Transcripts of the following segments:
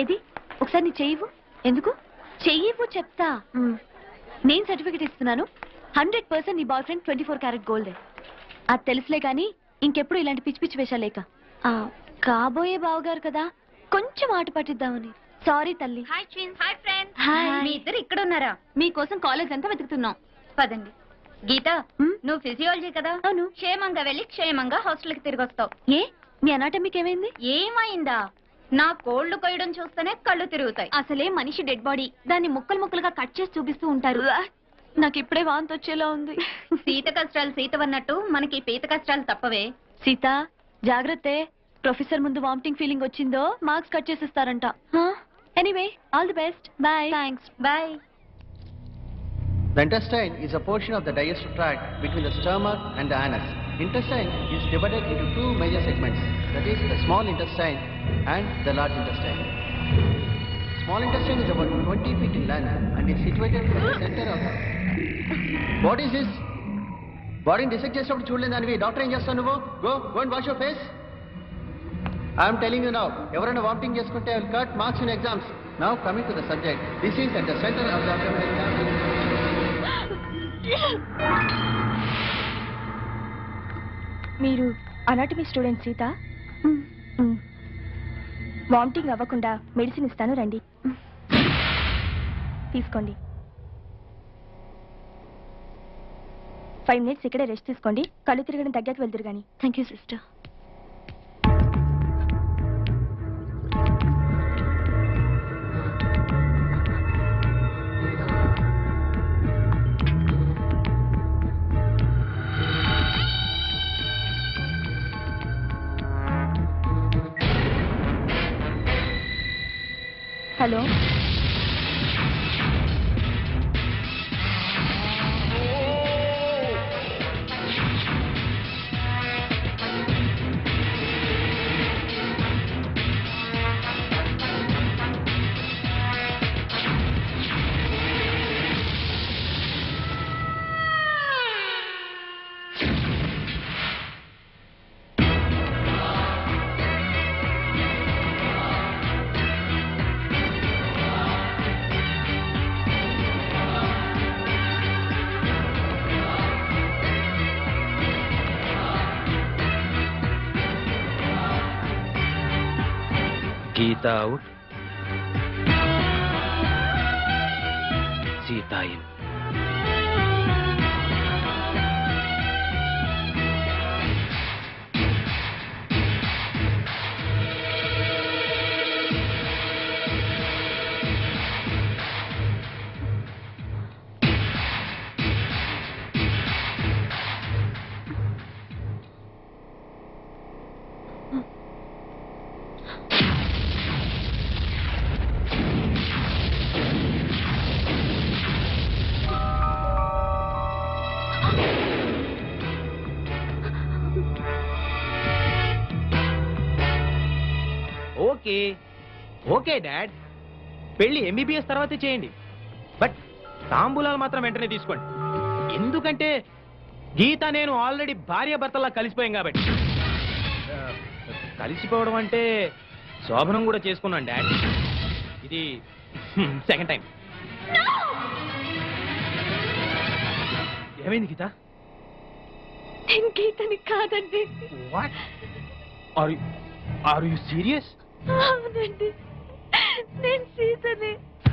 ఏది ఒకసారి నీ చెయ్యవు. ఎందుకు చెయ్యవు చెప్తా. నేను సర్టిఫికెట్ ఇస్తున్నాను. 100% నీ బాయ్ ఫ్రెండ్ 24 క్యారెట్ గోల్డ్. అది తెలుసులే కానీ ఇంకెప్పుడు ఇలాంటి పిచ్చి పిచ్చి వేషాలేక. కాబోయే బావగారు కదా, కొంచెం ఆట పట్టిద్దామని. సారీ తల్లి. Hi twins. Hi friends. Hi. మీ ఇద్దరు ఇక్కడ ఉన్నారా? మీకోసం కాలేజ్ అంతా వెతుకుతున్నాం. పదండి. గీత, నువ్వు ఫిజియాలజీ కదా? అవును. క్షేమంగా వెళ్ళి క్షేమంగా హాస్టల్కి తిరిగి వస్తావు. ఏ మీ అనాటమీకి ఏమైంది? ఏమైందా? నా కోళ్లు కొయ్యడం చూస్తేనే కళ్ళు తిరుగుతాయి. అసలే మనిషి డెడ్ బాడీ, దాన్ని ముక్కలు ముక్కలుగా కట్ చేసి చూపిస్తూ ఉంటారు. నాకు ఇప్పుడే వాంతి వచ్చేలా ఉంది. సీత కష్టాలు సీతవన్నట్టు మనకి పీత కష్టాలు తప్పవే. సీత జాగ్రత్త. ప్రొఫెసర్ ముందు వామిటింగ్ ఫీలింగ్ వచ్చిందో మార్క్స్ కట్ చేసిస్తారంట. Anyway all the best. Bye. Thanks. Bye. The intestine is a portion of the digestive tract between the stomach and the anus. Intestine is divided into two major segments, that is the small intestine and the large intestine. Small intestine is about 20 feet in length and is situated at the center of the... What is this? Body dissect చేసినప్పుడు చూడలేదానివి doctor ఏం చేస్తావు నువ్వు? Go and wash your face. I am telling you now, ఎవరైనా vomiting చేసుకుంటే I will cut marks in exams. Now coming to the subject, this is at the center of the abdominal cavity. మీరు anatomy student Sita? Vomiting అవ్వకుండా medicine ఇస్తాను, రండి తీసుకోండి. 5 minutes ఇక్కడే rest తీసుకోండి. కళ్ళు తిరగడం తగ్గాక వెళ్తురు కానీ. Thank you sister. Hello, Geeta out. Sita in. Okay dad, పెళ్లి MBBS తర్వాతే చేయండి, బట్ తాంబూలాలు మాత్రం వెంటనే తీసుకోండి. ఎందుకంటే గీత నేను ఆల్రెడీ భార్య భర్తలా కలిసిపోయాం కాబట్టి. కలిసిపోవడం అంటే శోభనం కూడా చేసుకున్నాను డాడ్. ఇది సెకండ్ టైం. ఏమైంది గీత? నేను గీతని కాదండి. What are you serious? అవునండి, నేను సీతని.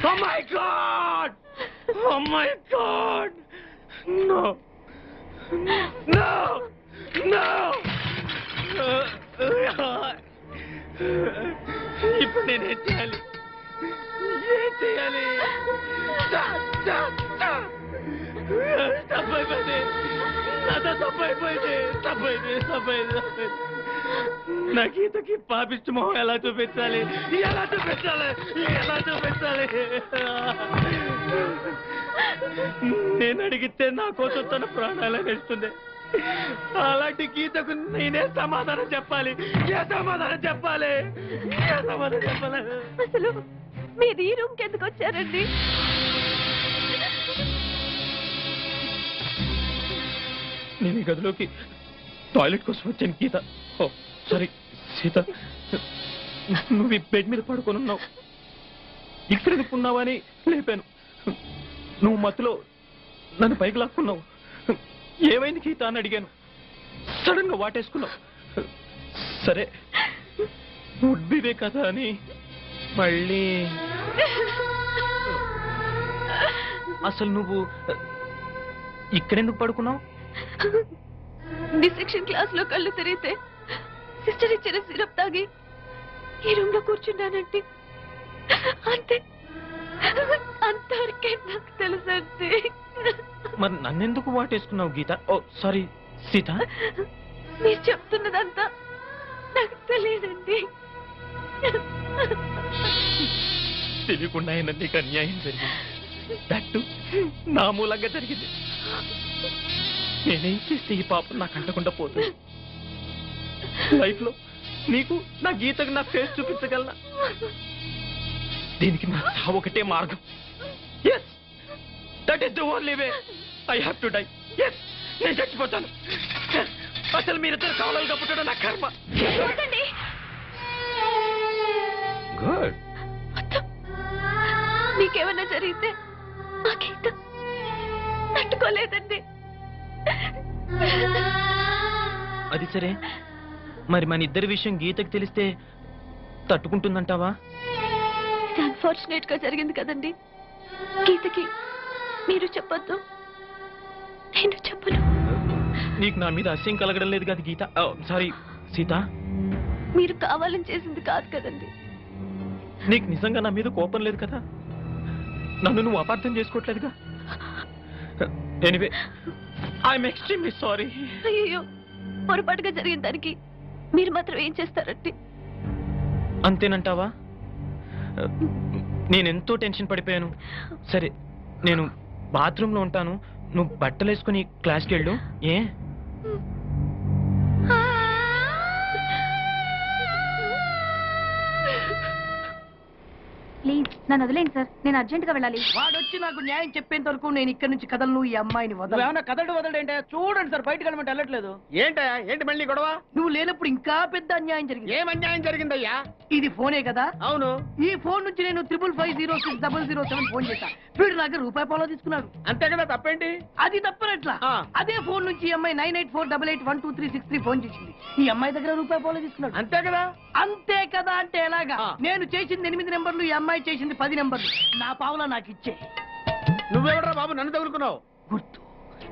Oh my God! Oh my God! No! No! No! ఇప్పుడు నేనేం చేయాలి? ఏం చేయాలి? తప్పైపోయింది, నాతో తప్పైపోయింది. నా గీతకి పాపిష్టి మొహం ఎలా చూపించాలి? నేను అడిగితే నా కోసం తన ప్రాణాలు వేస్తుంది. అలాంటి గీతకు నేనే సమాధానం చెప్పాలి? అసలు మీరు ఈ రూమ్కి ఎందుకు వచ్చారండి? నేను ఈ గదిలోకి టాయిలెట్ కోసం వచ్చాను గీత. ఓ సారీ సీత. నువ్వు ఈ బెడ్ మీద పడుకొని ఉన్నావు, ఇక్కడ ఎందుకున్నావని లేపాను. నువ్వు మత్తులో నన్ను పైకి లాక్కున్నావు. ఏమైంది గీత అని అడిగాను. సడన్ గా వాటేసుకున్నావు. సరే ఉడ్బివే కదా అని మళ్ళీ. అసలు నువ్వు ఇక్కడెందుకు పడుకున్నావు? డిసెక్షన్ క్లాస్ లో కళ్ళు తిరిగితే సిస్టర్ ఇచ్చిన సిరప్ తాగి ఈ రూమ్ లో కూర్చున్నానంటే అంతే, అంతవరకే నాకు తెలుసండి. మరి నన్నెందుకు వాటేసుకున్నావు గీత? ఓ సారీ సీత. మీరు చెప్తున్నదంతా నాకు తెలియదండి. తెలియకుండా అయినా నీకు అన్యాయం జరిగింది. దట్టు నా మూలంగా జరిగింది. నేనేం చేస్తే ఈ పాపం నాకు అంటకుండా పోతుంది? లైఫ్ లో నీకు నా గీతకు నా ఫేస్ చూపించగలనా? దీనికి నా చావు ఒకటే మార్గం. Yes, that is the only way. I have to die. Yes, నేను చచ్చిపోతాను. అసలు మీరిద్దరు కావాలని పుట్టడం నా కర్మ. గుడ్. మీకేమన్నా జరిగితే ఆ గీత తట్టుకోలేదండి. అది సరే, మరి మన ఇద్దరి విషయం గీతకు తెలిస్తే తట్టుకుంటుందంటావా? ఇది అన్ఫార్చునేట్ గా జరిగింది కదండి. గీతకి మీరు చెప్పొద్దు, నేను చెప్పను. నీకు నా మీద అసహ్యం కలగడం లేదు కదా గీత? సారీ సీత. మీరు కావాలని చేసింది కాదు కదండి. నీకు నిజంగా నా మీద కోపం లేదు కదా? నన్ను నువ్వు అపార్థం చేసుకోవట్లేదుగా? Anyway, I am extremely sorry. అయ్యో, పొరపాటుగా జరిగిన దానికి మీరు మాత్రం ఏం చేస్తారండి? అంతేనంటావా? నేనెంతో టెన్షన్ పడిపోయాను. సరే, నేను బాత్రూంలో ఉంటాను, నువ్వు బట్టలు వేసుకుని క్లాస్కి వెళ్ళు. ఏ? ప్లీజ్ నన్ను వదిలేండి సార్, నేను అర్జెంట్ గా వెళ్ళాలి. వాడొచ్చి నాకు న్యాయం చెప్పేంత వరకు నేను ఇక్కడ నుంచి కదలను. ఈ అమ్మాయిని వదలు. ఏమన్నా వదలడేంటే? చూడండి సార్, బయటకు వెళ్ళమంటే వెళ్ళట్లేదు. ఏంటి మళ్ళీ గొడవ? నువ్వు లేనప్పుడు ఇంకా పెద్ద అన్యాయం జరిగింది. ఏం అన్యాయం జరిగిందయ్యా? ఇది ఫోనే కదా? అవును. ఈ ఫోన్ నుంచి నేను 555060007 ఫోన్ చేశా. వీడు నాకు ₹1 తీసుకున్నాడు. అంతే కదా, తప్పేంటి? అది తప్పనట్లా. ఆ. అదే ఫోన్ నుంచి ఈ అమ్మాయి 9848812363 ఫోన్ చేసింది. ఈ అమ్మాయి దగ్గర ₹1 తీసుకున్నాడు. అంతే కదా. అంతే కదా అంటే ఎలాగా? ఆ. నేను చేసింది 8 నెంబర్లు, ఈ అమ్మాయి చేసింది 10 నెంబర్లు. నా పావులా నాకు ఇచ్చే. నువ్వెవడరా బాబు నన్ను తగులుకున్నావు? గుర్తు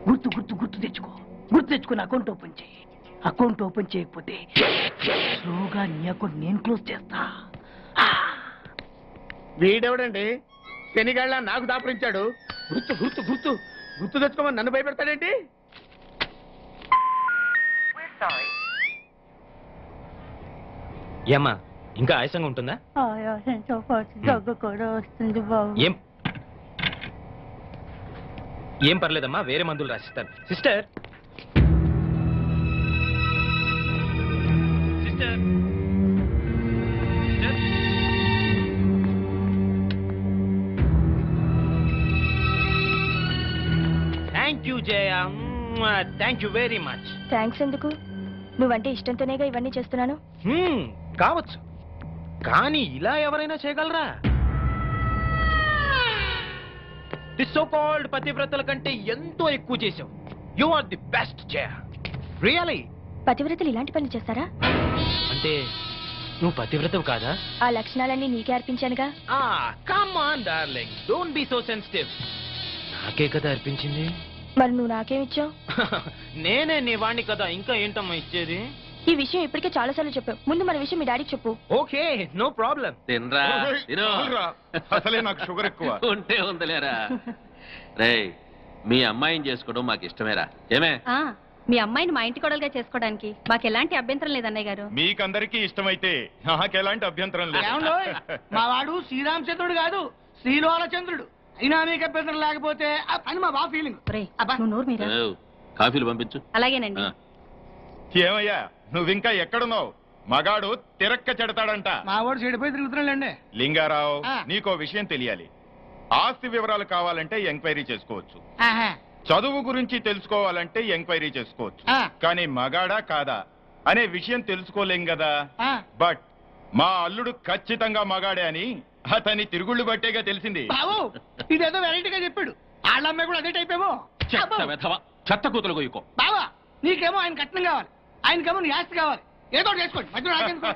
గుర్తు గుర్తు గుర్తు తెచ్చుకో. గుర్తు తెచ్చుకుని అకౌంట్ ఓపెన్ చేయి. అకౌంట్ ఓపెన్ చేయకపోతే స్లోగా నీ అకౌంట్ నేను క్లోజ్ చేస్తా. వీడెవడండి శనిగాళ్ళ నాకు దాపరించాడు? గుర్తు గుర్తు గుర్తు గుర్తు తెచ్చుకోమని నన్ను భయపెడతాడేంటి? ఏమ్మా, ఇంకా ఆయాసంగా ఉంటుందా? ఆయాసంతో పాటు దగ్గు కూడా వస్తుంది బాబు. ఏం పర్లేదమ్మా, వేరే మందులు రాసిస్తాను. Sister sister thank you Jaya, thank you very much. Thanks ఎందుకు? నువ్వంటే ఇష్టంతోనేగా ఇవన్నీ చేస్తున్నాను. కావచ్చు, కానీ ఇలా ఎవరైనా చేయగలరా? ది సో కాల్డ్ పతివ్రతల కంటే ఎంతో ఎక్కువ చేశావు. You are the best Jaya, really. పతివ్రతలు ఇలాంటి పనులు చేస్తారా? అంటే నువ్వు పతివ్రతవు కాదా? ఆ లక్షణాలన్నీ నీకే అర్పించానుగా. Come on darling, don't be so sensitive. నాకే కదా అర్పించింది. మరి నువ్వు నాకేమిచ్చావు? నేనే నీ వాణ్ణి కదా, ఇంకా ఏంటమ్మా ఇచ్చేది? ఈ విషయం ఇప్పటికే చాలాసార్లు చెప్పావు. ముందు మన విషయం మీ డాడీకి చెప్పు. Okay, no problem. తినరా తిను. అసలే నాకు షుగర్ ఎక్కువ. ఉంటే ఉందలేరా. రేయ్, మీ అమ్మాయిని చేసుకోవడం మాకు ఇష్టమేరా. ఏమే? మీ అమ్మాయిని మా ఇంటి కోడలుగా చేసుకోవడానికి మాకు ఎలాంటి అభ్యంతరం లేదు అన్నయ్య గారు. మీకందరికీ ఇష్టమైతే నాకెలాంటి అభ్యంతరం లేదు. ఏమండోయ్, మా వాడు శ్రీరామచంద్రుడు కాదు, శ్రీలోలచంద్రుడు. అయినా మీకు అభ్యంతరం లేకపోతే అని మా బాబు ఫీలింగ్. నువ్వు నోరు మీరా. ఏవ్, కాఫీలు పంపించు. అలాగేనండి. ఆ. ఏమయ్యా నువ్వింకా ఎక్కడున్నావు? మగాడు తిరక్క చెడతాడంట. మా వాడు చెడిపోయి తిరుగుతున్నాడండి. లింగారావు, ఆ. నీకో విషయం తెలియాలి. ఆస్తి వివరాలు కావాలంటే ఎంక్వైరీ చేసుకోవచ్చు. ఆహా. చదువు గురించి తెలుసుకోవాలంటే ఎంక్వైరీ చేసుకోవచ్చు. ఆ. కానీ మగాడా కాదా అనే విషయం తెలుసుకోలేం కదా. ఆ. బట్ మా అల్లుడు ఖచ్చితంగా మగాడే అని అతని తిరుగుళ్ళు బట్టేగా తెలిసింది. బాబు ఇదేదో వెరైటీగా చెప్పాడు. వాళ్ళ అమ్మాయి కూడా అదే టైప్ ఏమో. చెత్త కూతురు గొయ్యుకో. బావా నీకేమో ఆయన కట్నం కావాలి, ఆయనకేమో నీ ఆస్తి కావాలి. ఏదో ఒకటి చేసుకోండి, మధ్యలో నాకెందుకు?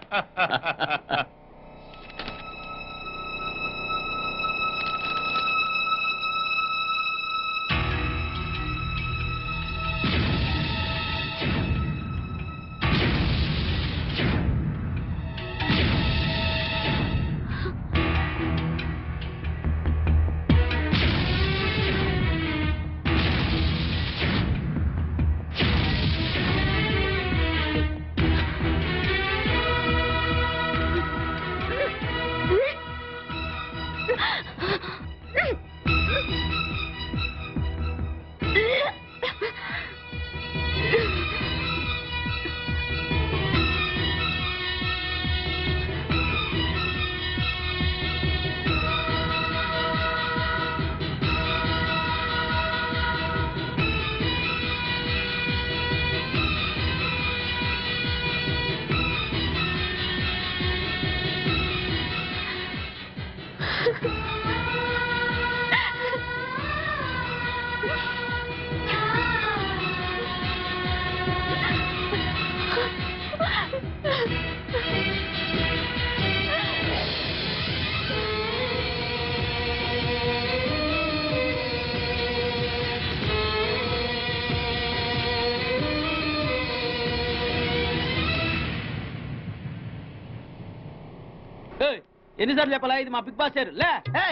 ఎన్నిసార్లు చెప్పాలా ఇది మా బిగ్ బాస్ సార్ లే.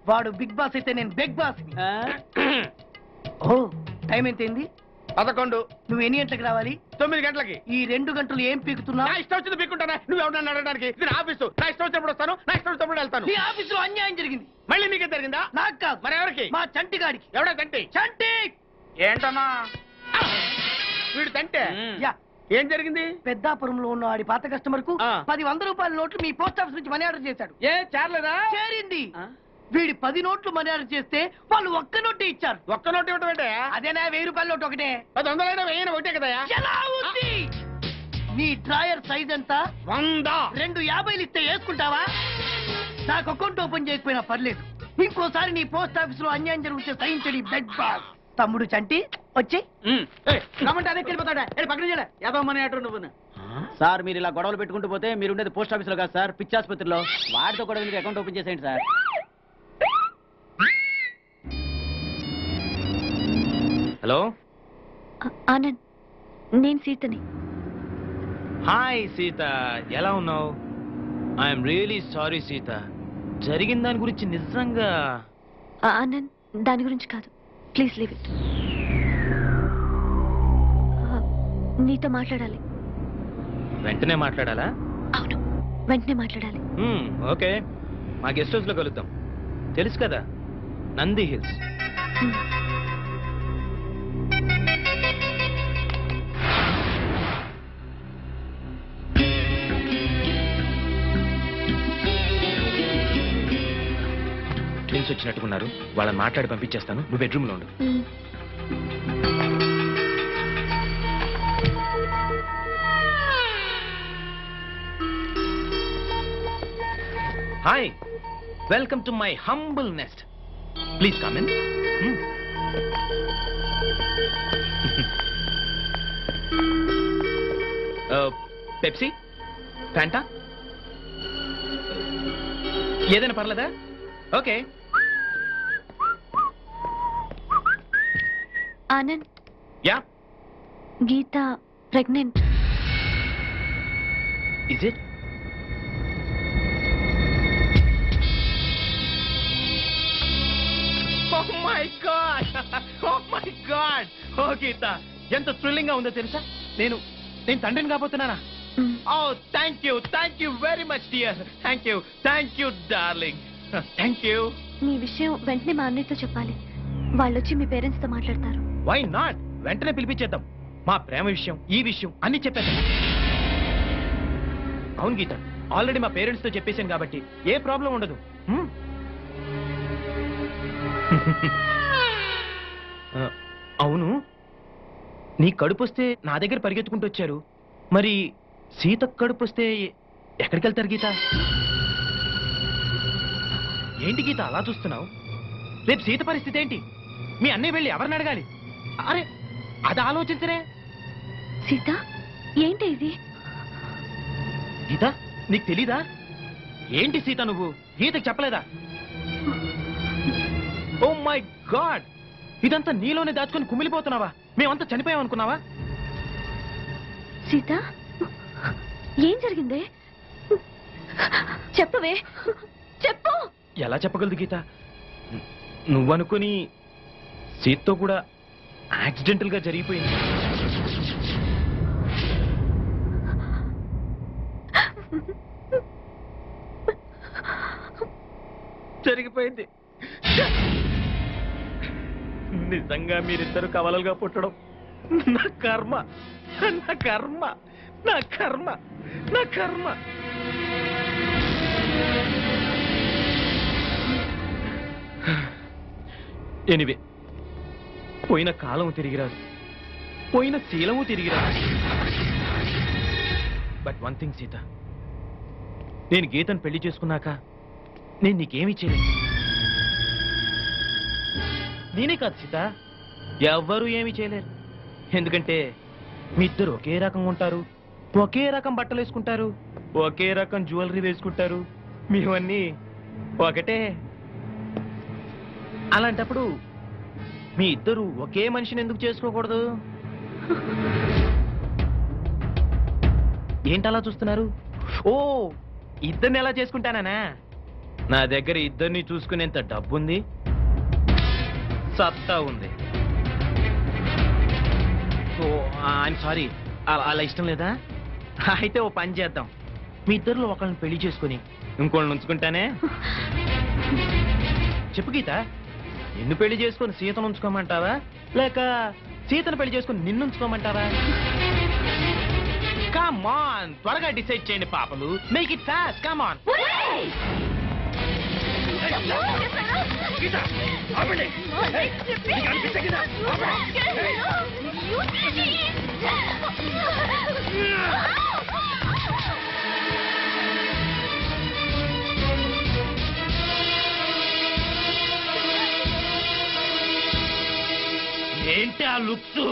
వాడు బిగ్ బాస్ అయితే నేను బిగ్ బాస్. ఓ టైం ఎంతైంది? 11. నువ్వు ఎన్ని గంటలకు రావాలి? 9 గంటలకి. ఈ 2 గంటలు ఏం పీకుతున్నా? నా ఇష్టం వచ్చింది పీక్కుంటానా? నువ్వు ఎవరన్నా అడగడానికి? ఇది నా ఆఫీసు. నా ఇష్టం వచ్చినప్పుడు వస్తాను, నా ఇష్టం వచ్చినప్పుడు వెళ్తాను. నీ ఆఫీసులో అన్యాయం జరిగింది. మళ్ళీ మీకే జరిగిందా? నాకు కాదు. మరి ఎవరికి? మా చంటి గాడికి. ఎవడా తంటి? చంటి ఏంటన్నా వీడు తంటే? యా. ఏం జరిగింది? పెద్దాపురంలో ఉన్న వాడి పాత కస్టమర్ కు ఆ. 10 రూపాయల నోట్లు మీ పోస్ట్ ఆఫీస్ నుంచి మనీ ఆర్డర్ చేశాడు. ఏ చేరలేదా? చేరింది. వీడి 10 నోట్లు మనీ ఆర్డర్ చేస్తే వాళ్ళు ఒక్క నోటే ఇచ్చారు. ఒక్క నోటు ఇవ్వటం ఏంటే? అదేనా 1000 రూపాయల నోటు ఒకటే. 100 వెయ్యి ఒకటే కదా? ఎలా ఉంది? నీ డ్రాయర్ సైజ్ ఎంత? 100. 2 50లు ఇస్తే వేసుకుంటావా? నాకు అకౌంట్ ఓపెన్ చేయకపోయినా పర్లేదు. ఇంకోసారి నీ పోస్ట్ ఆఫీస్ లో అన్యాయం జరిగితే సహించడి బెడ్ బాస్. తమ్ముడు చంటి వచ్చి రమ్మంటే అదే వెళ్ళిపోతాడా? పక్కన చేయలే యాదవమని అటు నువ్వు. సార్ మీరు ఇలా గొడవలు పెట్టుకుంటూ పోతే మీరు ఉండేది పోస్ట్ ఆఫీస్ లో కాదు సార్, పిచ్చి ఆసుపత్రిలో. వాడితో కూడా మీకు అకౌంట్ ఓపెన్ చేసేయండి సార్. హలో ఆనంద్, నేను సీతని. హాయ్ సీత, ఎలా ఉన్నావు? ఐఎమ్ రియలీ సారీ సీత, జరిగిన దాని గురించి నిజంగా. ఆనంద్, దాని గురించి కాదు, ప్లీజ్ లీవ్ ఇట్. నీతో మాట్లాడాలి. వెంటనే మాట్లాడాలా? అవును, వెంటనే మాట్లాడాలి. ఓకే, మా గెస్ట్ హౌస్ లో కలుద్దాం. తెలుసు కదా, నంది హిల్స్. ట్విన్స్ వచ్చినట్టుకున్నారు, వాళ్ళని మాట్లాడి పంపించేస్తాను. నువ్వు బెడ్రూమ్ లో ఉండు. Hi, welcome to my humble nest. Please come in. Pepsi, Fanta, ఏదైనా పర్లేదా? Okay. Anand, yeah, Geeta pregnant. Is it? Oh my God, oh my God. Oh Geeta, ఎంత థ్రిల్లింగ్ గా ఉందో తెలుసా? నేను తండ్రిని కాబోతున్నానా? Oh thank you very much dear. Thank you darling. Thank you. మీ విషయం వెంటనే మా అన్నయ్యతో చెప్పాలి. వాళ్ళు వచ్చి మీ పేరెంట్స్ తో మాట్లాడతారు. Why not? వెంటనే పిలిపించేద్దాం. మా ప్రేమ విషయం, ఈ విషయం అన్ని చెప్పేద్దాం. అవును గీత, ఆల్రెడీ మా పేరెంట్స్ తో చెప్పేశాను కాబట్టి ఏ ప్రాబ్లం ఉండదు. అవును, నీ కడుపు వస్తే నా దగ్గర పరిగెత్తుకుంటూ వచ్చారు. మరి సీత కడుపు వస్తే ఎక్కడికి వెళ్తారు గీత? ఏంటి గీత అలా చూస్తున్నావు? రేపు సీత పరిస్థితి ఏంటి? మీ అన్నయ్య వెళ్ళి ఎవరిని అడగాలి? అరే అది ఆలోచించరే. సీత ఏంటి ఇది? గీత నీకు తెలీదా? ఏంటి సీత నువ్వు గీతకి చెప్పలేదా? ఓ మై గాడ్, ఇదంతా నీలోనే దాచుకొని కుమిలిపోతున్నావా? మేమంతా చనిపోయాం అనుకున్నావా? సీత ఏం జరిగింది? చెప్పవే, చెప్పు. ఎలా చెప్పగలదు గీత? నువ్వనుకుని సీతతో కూడా యాక్సిడెంటల్ గా జరిగిపోయింది. జరిగిపోయింది. నిజంగా మీరిద్దరు కవలలుగా పుట్టడం నా కర్మ, నా కర్మ, నా కర్మ, నా కర్మ. ఎనివే, పోయిన కాలం తిరిగిరాదు, పోయిన శీలము తిరిగిరాదు. బట్ వన్ థింగ్ సీత, నేను గీతను పెళ్లి చేసుకున్నాక నేను నీకేమీ చేయలేదు. నేనే కాదు సీత, ఎవ్వరూ ఏమీ చేయలేరు. ఎందుకంటే మీ ఇద్దరు ఒకే రకంగా ఉంటారు, ఒకే రకం బట్టలు వేసుకుంటారు, ఒకే రకం జ్యువెలరీ వేసుకుంటారు, మీవన్నీ ఒకటే. అలాంటప్పుడు మీ ఇద్దరు ఒకే మనిషిని ఎందుకు చేసుకోకూడదు? ఏంటలా చూస్తున్నారు? ఓ, ఇద్దరిని ఎలా చేసుకుంటానా? నా దగ్గర ఇద్దరిని చూసుకునేంత డబ్బుంది, సత్తా ఉంది. ఓ ఐఎమ్ సారీ, అలా ఇష్టం లేదా? అయితే ఓ పని చేద్దాం, మీ ఇద్దరిలో ఒకళ్ళని పెళ్లి చేసుకుని ఇంకోళ్ళని ఉంచుకుంటానే. చెప్పు గీత, నిన్ను పెళ్లి చేసుకుని సీతను ఉంచుకోమంటావా, లేక సీతను పెళ్లి చేసుకుని నిన్ను ఉంచుకోమంటావా? కమ్ ఆన్, త్వరగా డిసైడ్ చేయండి పాపలు. Make it fast, come on. ఏంటి ఆ లుక్స్?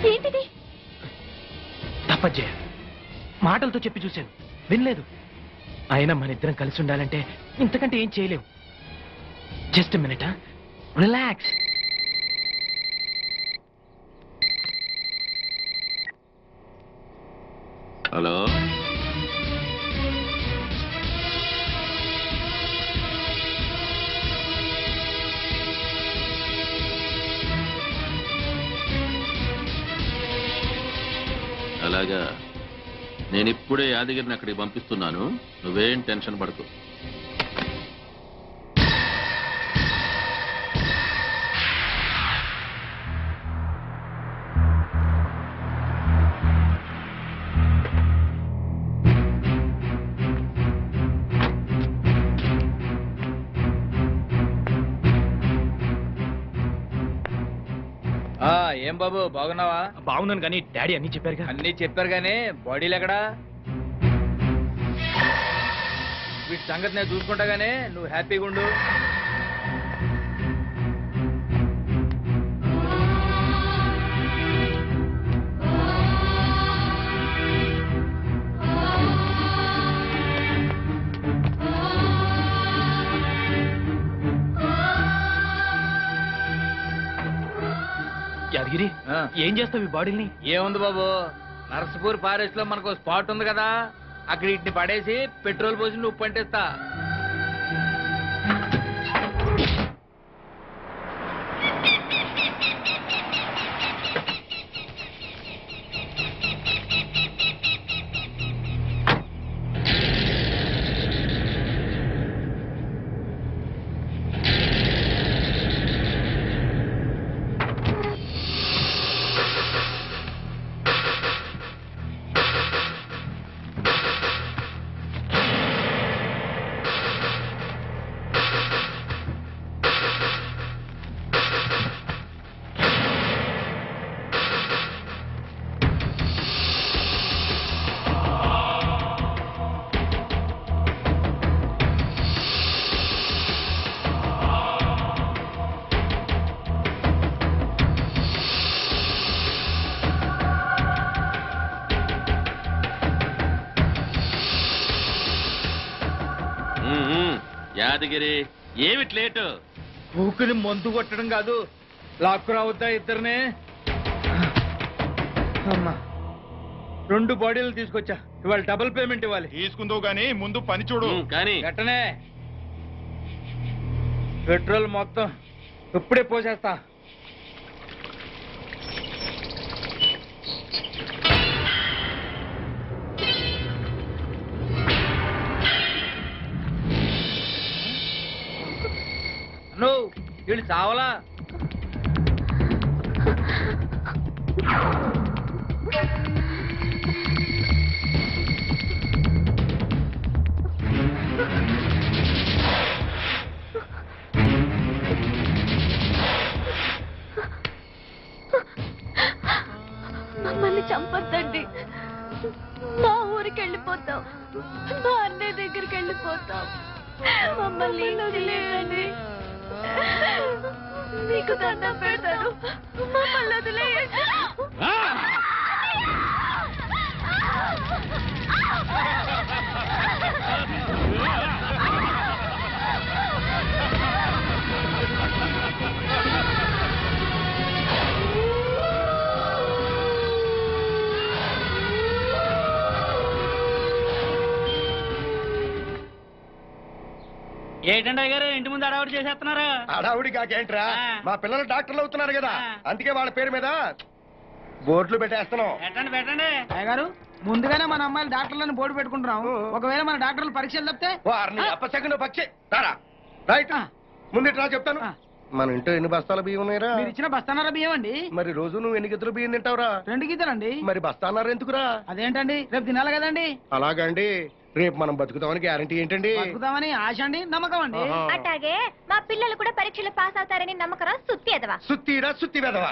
ఏంటిది? తప్పజ్జే, మాటలతో చెప్పి చూశాను, వినలేదు. అయినా మన ఇద్దరం కలిసి ఉండాలంటే ఇంతకంటే ఏం చేయలేవు. Just minute, relax. హలో, అలాగా, నేను ఇప్పుడే యాదగిరిని అక్కడికి పంపిస్తున్నాను, నువ్వేం టెన్షన్ పడకు. ఏం బాబు, బాగున్నావా? బాగున్నాను, కానీ డాడీ అన్ని చెప్పారుగా. అన్నీ చెప్పారు కానీ బాడీలు ఎక్కడా? వీటి సంగతి నేను చూసుకుంటా గానీ నువ్వు హ్యాపీగా ఉండు. యాదగిరి, ఏం చేస్తావు ఈ బాడీని? ఏముంది బాబు, నర్సపూర్ ఫారెస్ట్ లో మనకు స్పాట్ ఉంది కదా, అక్కడ వీటిని పడేసి పెట్రోల్ పోసి ఉప్పు అంటేస్తా. యాదగిరి ఏమిటి లేటు? ఊపిరి మందు కొట్టడం కాదు, లాక్కురావద్దా ఇద్దరినే? అమ్మా 2 బాడీలు తీసుకొచ్చా, ఇవాళ డబుల్ పేమెంట్ ఇవ్వాలి. తీసుకుందో గానీ ముందు పని చూడు. కానీ గట్టనే పెట్రోల్ మొత్తం ఇప్పుడే పోసేస్తా. నువ్వు వీళ్ళు చావలా? మమ్మల్ని చంపొద్దండి. మా ఊరికి వెళ్ళిపోతాం, మా అన్నయ్య దగ్గరికి వెళ్ళిపోతాం. మమ్మల్ని వదిలేయండి, మీకు దండం పెడతాను. మమ్మల్ని వదిలేయండి. ఏంటండి గారు ఇంటి ముందు అడావుడి చేసేస్తున్నారు? అడావుడి కాకేంట్రా, మా పిల్లలు డాక్టర్లు అవుతున్నారు కదా, అందుకే వాళ్ళ పేరు మీద బోర్డులు పెట్టేస్తున్నాం. పెట్టండి పెట్టండి. అయ్యగారు ముందుగానే మన అమ్మాయిలు డాక్టర్లను బోర్డు పెట్టుకుంటున్నాం. ఒకవేళ మన డాక్టర్లు పరీక్షలు తప్పితే వారిని అప్పసెకండ్ పక్షి రారా. రైట్, ముందుట్రా చెప్తాను. మన ఇంట్లో ఎన్ని బస్తాల బియ్యం ఉన్నాయిరా? మీరు ఇచ్చిన బస్తానారా బియ్యం అండి. మరి రోజు నువ్వు ఎన్ని గిద్దరు బియ్యం తింటావురా? 2 గిద్దలండి. మరి బస్తానారు ఎందుకురా? అదేంటండి, రేపు తినాలి కదండి. అలాగండి, రేపు మనం బతుకుతామని గ్యారంటీ ఏంటండి? బతుకుతామని ఆశ అండి, నమ్మకం అండి. అట్లాగే మా పిల్లలు కూడా పరీక్షలు పాస్ అవుతారని నమ్మకరా? సుత్తి ఎదవా. సుత్తిరా సుత్తి వెదవా.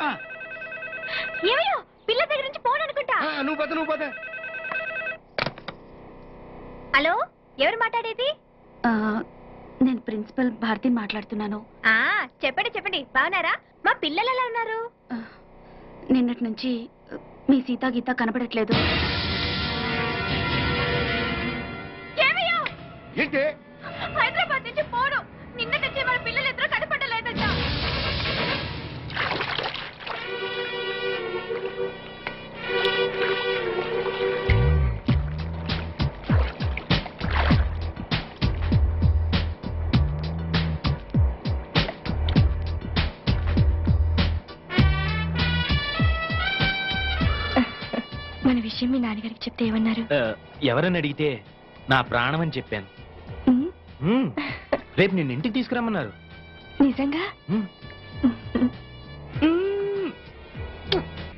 ఏమయ్యో, పిల్ల దగ్గర నుంచి ఫోన్ అనుకుంటా. నువ్వు పద. హలో, ఎవరు మాట్లాడేది? నేను ప్రిన్సిపల్ భారతి మాట్లాడుతున్నాను. చెప్పండి, బాగున్నారా? మా పిల్లలు ఎలా ఉన్నారు? నిన్నటి నుంచి మీ సీతా గీత కనపడట్లేదు. ఏంటి? హైదరాబాద్ నుంచి ఫోను. నిన్న నుంచి మన పిల్లలు ఇద్దరు కనపడలేదంట. మన విషయం మీ నాన్నగారికి చెప్తే ఏమన్నారు? ఎవరని అడిగితే నా ప్రాణం అని చెప్పాను. రేపు నిన్ను ఇంటికి తీసుకురమ్మన్నారు. నిజంగా?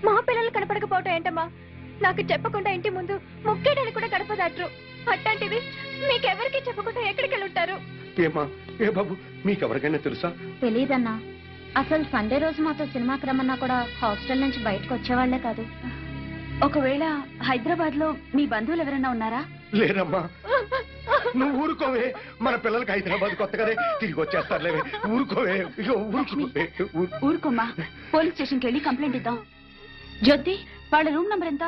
మా పిల్లలు కనపడకపోవటం ఏంటమ్మా? నాకు చెప్పకుండా ఇంటి ముందు ముక్కేయడానికి కూడా గడపదాట్రు. అట్లాంటిది మీకెవరికి చెప్పకుండా ఎక్కడికి వెళ్ళుంటారు? ఏమా, ఏ బాబు, మీకెవరికైనా తెలుసా? తెలీదన్నా. అసలు సండే రోజు మాతో సినిమాకి రమ్మన్నా కూడా హాస్టల్ నుంచి బయటకు వచ్చేవాళ్లే కాదు. ఒకవేళ హైదరాబాద్ లో మీ బంధువులు ఎవరైనా ఉన్నారా? లేరమ్మా, నువ్వు ఊరుకోవే. మన పిల్లలకి హైదరాబాద్ కొత్త కదే, తిరిగి వచ్చేస్తారులేవే. ఊరుకోవే, ఊరుకోమ్మా. పోలీస్ స్టేషన్కి వెళ్ళి కంప్లైంట్ ఇద్దాం. జ్యోతి, వాళ్ళ రూమ్ నంబర్ ఎంత?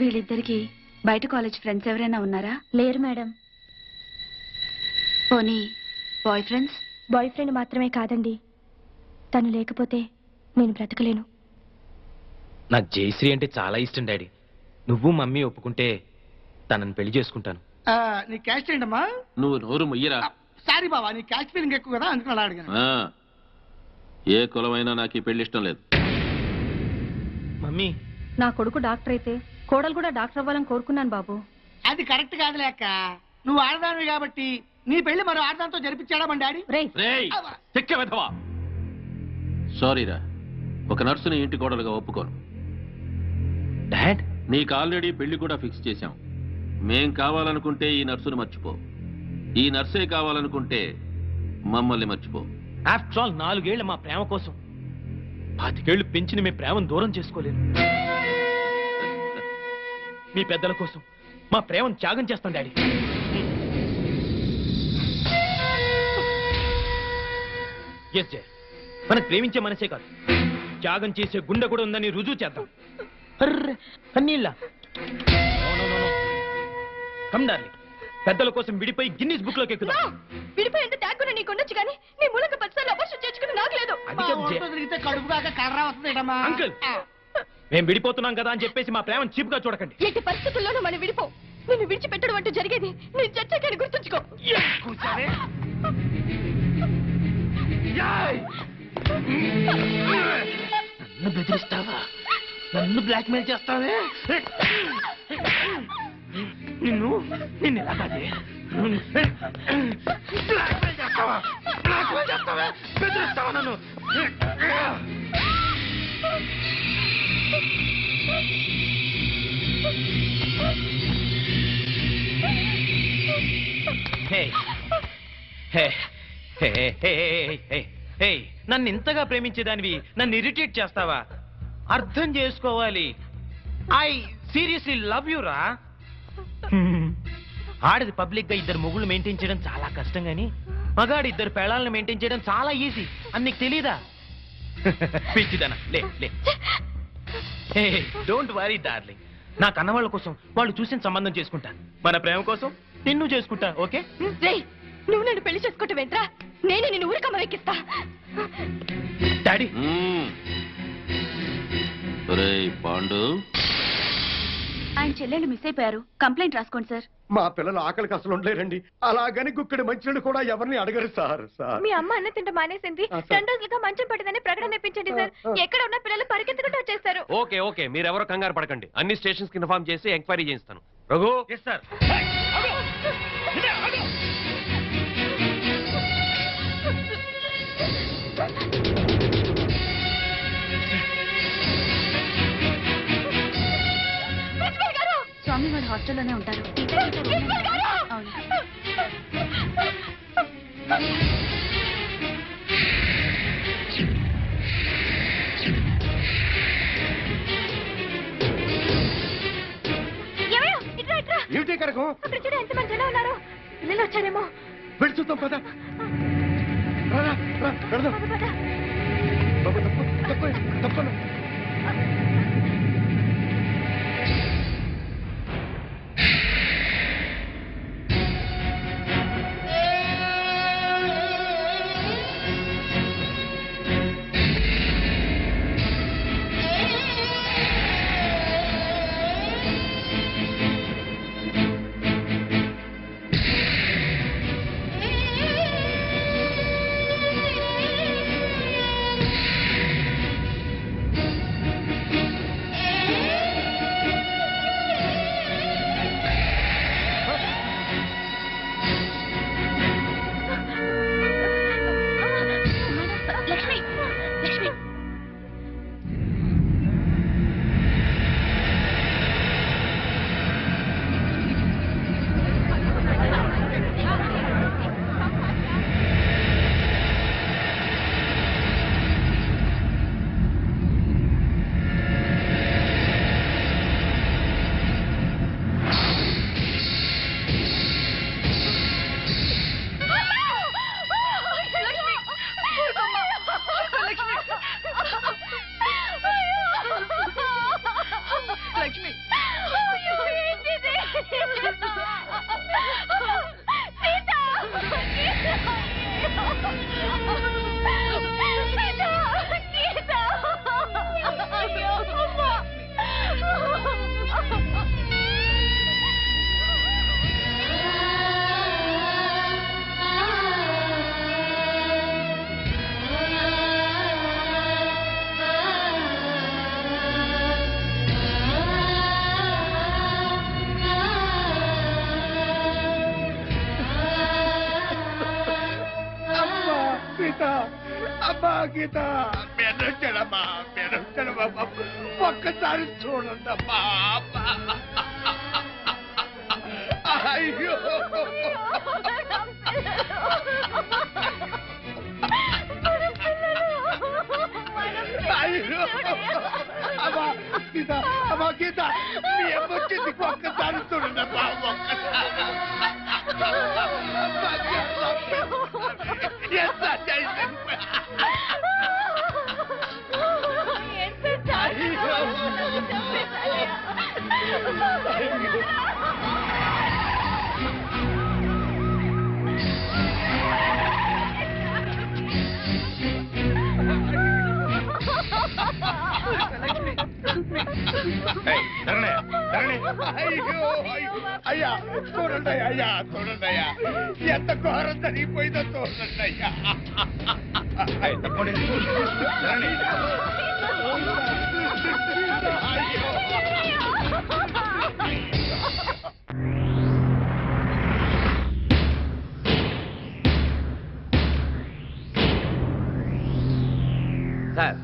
వీళ్ళిద్దరికి బయట కాలేజ్ ఫ్రెండ్స్ ఎవరైనా ఉన్నారా? లేరు మేడం. పోనీ బాయ్ ఫ్రెండ్స్? బాయ్ ఫ్రెండ్ మాత్రమే కాదండి, తను లేకపోతే నేను బ్రతకలేను. నాకు జయశ్రీ అంటే చాలా ఇష్టం డాడీ. నువ్వు మమ్మీ ఒప్పుకుంటే తనని పెళ్లి చేసుకుంటాను. నీ క్యాస్ట్ ఏంటమ్మా? నువ్వు నోరు ముయ్యరా. సారీ బాబా, నీ క్యాస్ట్ ఫీలింగ్ ఎక్కువ కదా, అందుకని అలా అడిగాను. ఏ కులమైనా నాకు ఈ పెళ్లి ఇష్టం లేదు. మమ్మీ, నా కొడుకు డాక్టర్ అయితే కోడలు కూడా డాక్టర్ అవ్వాలని కోరుకున్నాను బాబు. అది కరెక్ట్ కాదు లేక, నువ్వు ఆడదానివి కాబట్టి నీ పెళ్లి మరో ఆడదాంతో జరిపించాడా మన డాడీ? సారీరా, ఒక నర్సుని ఇంటి కోడలుగా ఒప్పుకోను. డాడ్, నీకు ఆల్రెడీ పెళ్లి కూడా ఫిక్స్ చేశాం. మేం కావాలనుకుంటే ఈ నర్సును మర్చిపో, ఈ నర్సే కావాలనుకుంటే మమ్మల్ని మర్చిపో. ఆఫ్టర్ ఆల్ 4 ఏళ్ల మా ప్రేమ కోసం పాతికేళ్లు పెంచిన మీ ప్రేమను దూరం చేసుకోలేను. మీ పెద్దల కోసం మా ప్రేమను త్యాగం చేస్తాం డాడీ. ఎస్ జయ, మనకు ప్రేమించే మనసే కాదు, త్యాగం చేసే గుండె కూడా ఉందని రుజువు చేద్దాం. కన్నీళ్ళ కమ్ డార్లింగ్, పెద్దల కోసం విడిపోయి గిన్నిస్ బుక్ లోకి ఎక్కుదాం. విడిపోయేంత త్యాగం నీకు ఉండొచ్చు కానీ నీ మూలక 10 సార్లు అపర్షం చేసుకుని నాకు లేదు. కడుపు కాక కర్ర వస్తుందేటమ్మా. అంకుల్, మేము విడిపోతున్నాం కదా అని చెప్పేసి మా ప్రేమను చీప్గా చూడకండి. ఎట్టి పరిస్థితుల్లోనూ మనం విడిపో. నిన్ను విడిచిపెట్టడం అంటూ జరిగేది నేను చచ్చాకని గుర్తుంచుకో. నన్ను బెదిరిస్తావా? నన్ను బ్లాక్మెయిల్ చేస్తావే? నిన్ను ఎలా కాదే? బ్లాక్మెయిల్ చేస్తావా? బెదిరిస్తావా నన్ను? నన్ను ఇంతగా ప్రేమించేదానివి నన్ను ఇరిటేట్ చేస్తావా? అర్థం చేసుకోవాలి, ఐ సీరియస్లీ లవ్ యూ రా. ఆడది పబ్లిక్ గా ఇద్దరు మొగుళ్ళు మెయింటైన్ చేయడం చాలా కష్టం గాని మగాడు ఇద్దరు పెళ్ళాలను మెయింటైన్ చేయడం చాలా ఈజీ అని నీకు తెలీదా? పిచ్చిదనా, లే లే. డోంట్ వరీ డార్లింగ్, నా కన్నవాళ్ళ కోసం వాళ్ళు చూసిన సంబంధం చేసుకుంటా. మన ప్రేమ కోసం నిన్ను చేసుకుంటా. ఓకే? నువ్వు నన్ను పెళ్లి చేసుకోవటం ఏంట్రా? నేను నిన్ను ఊరికమ్మ ఎక్కిస్తా. డాడీ, పాండు ఆయన చెల్లెళ్ళు మిస్ అయిపోయారు, కంప్లైంట్ రాసుకోండి సార్. మా పిల్లలు ఆకలికి అసలు ఉండలేరండి. అలాగని గుక్కడి మంచినీళ్ళు కూడా ఎవరిని అడగరు సార్. మీ అమ్మ అన్న తింట మానేసింది, 2 రోజులుగా మంచం పట్టిందని ప్రకటన ఇప్పించండి సార్. ఎక్కడ ఉన్న పిల్లలు పరిగెత్తుకుంటూ వచ్చేస్తారు. ఓకే ఓకే, మీరెవరో కంగారు పడకండి. అన్ని స్టేషన్స్ కి ఇన్ఫార్మ్ చేసి ఎంక్వైరీ చేయిస్తాను. రఘు. Yes sir. స్వామి వాడు హాస్టల్లోనే ఉంటారు. అవును. ఏమిటి కడకు? అక్కడ చూడ ఎంతమంది జనం ఉన్నారు. పిల్లలు వచ్చారేమో. వెళ్ళి చూద్దాం పద. తప్పను. గీత మెరచడమా ఒక్కసారి చూడండమ్మా. అయ్యో అయ్యో అమ్మా గీత, అమ్మా గీత, మీ అమ్మ వచ్చింది ఒక్కసారి చూడండి అమ్మా, ఎంత చేసింది. అయ్యా చూడండి అయ్యా, చూడండి అయ్యా, ఎంత ఘోరం జరిగిపోయిందో చూడండి అయ్యా. సార్,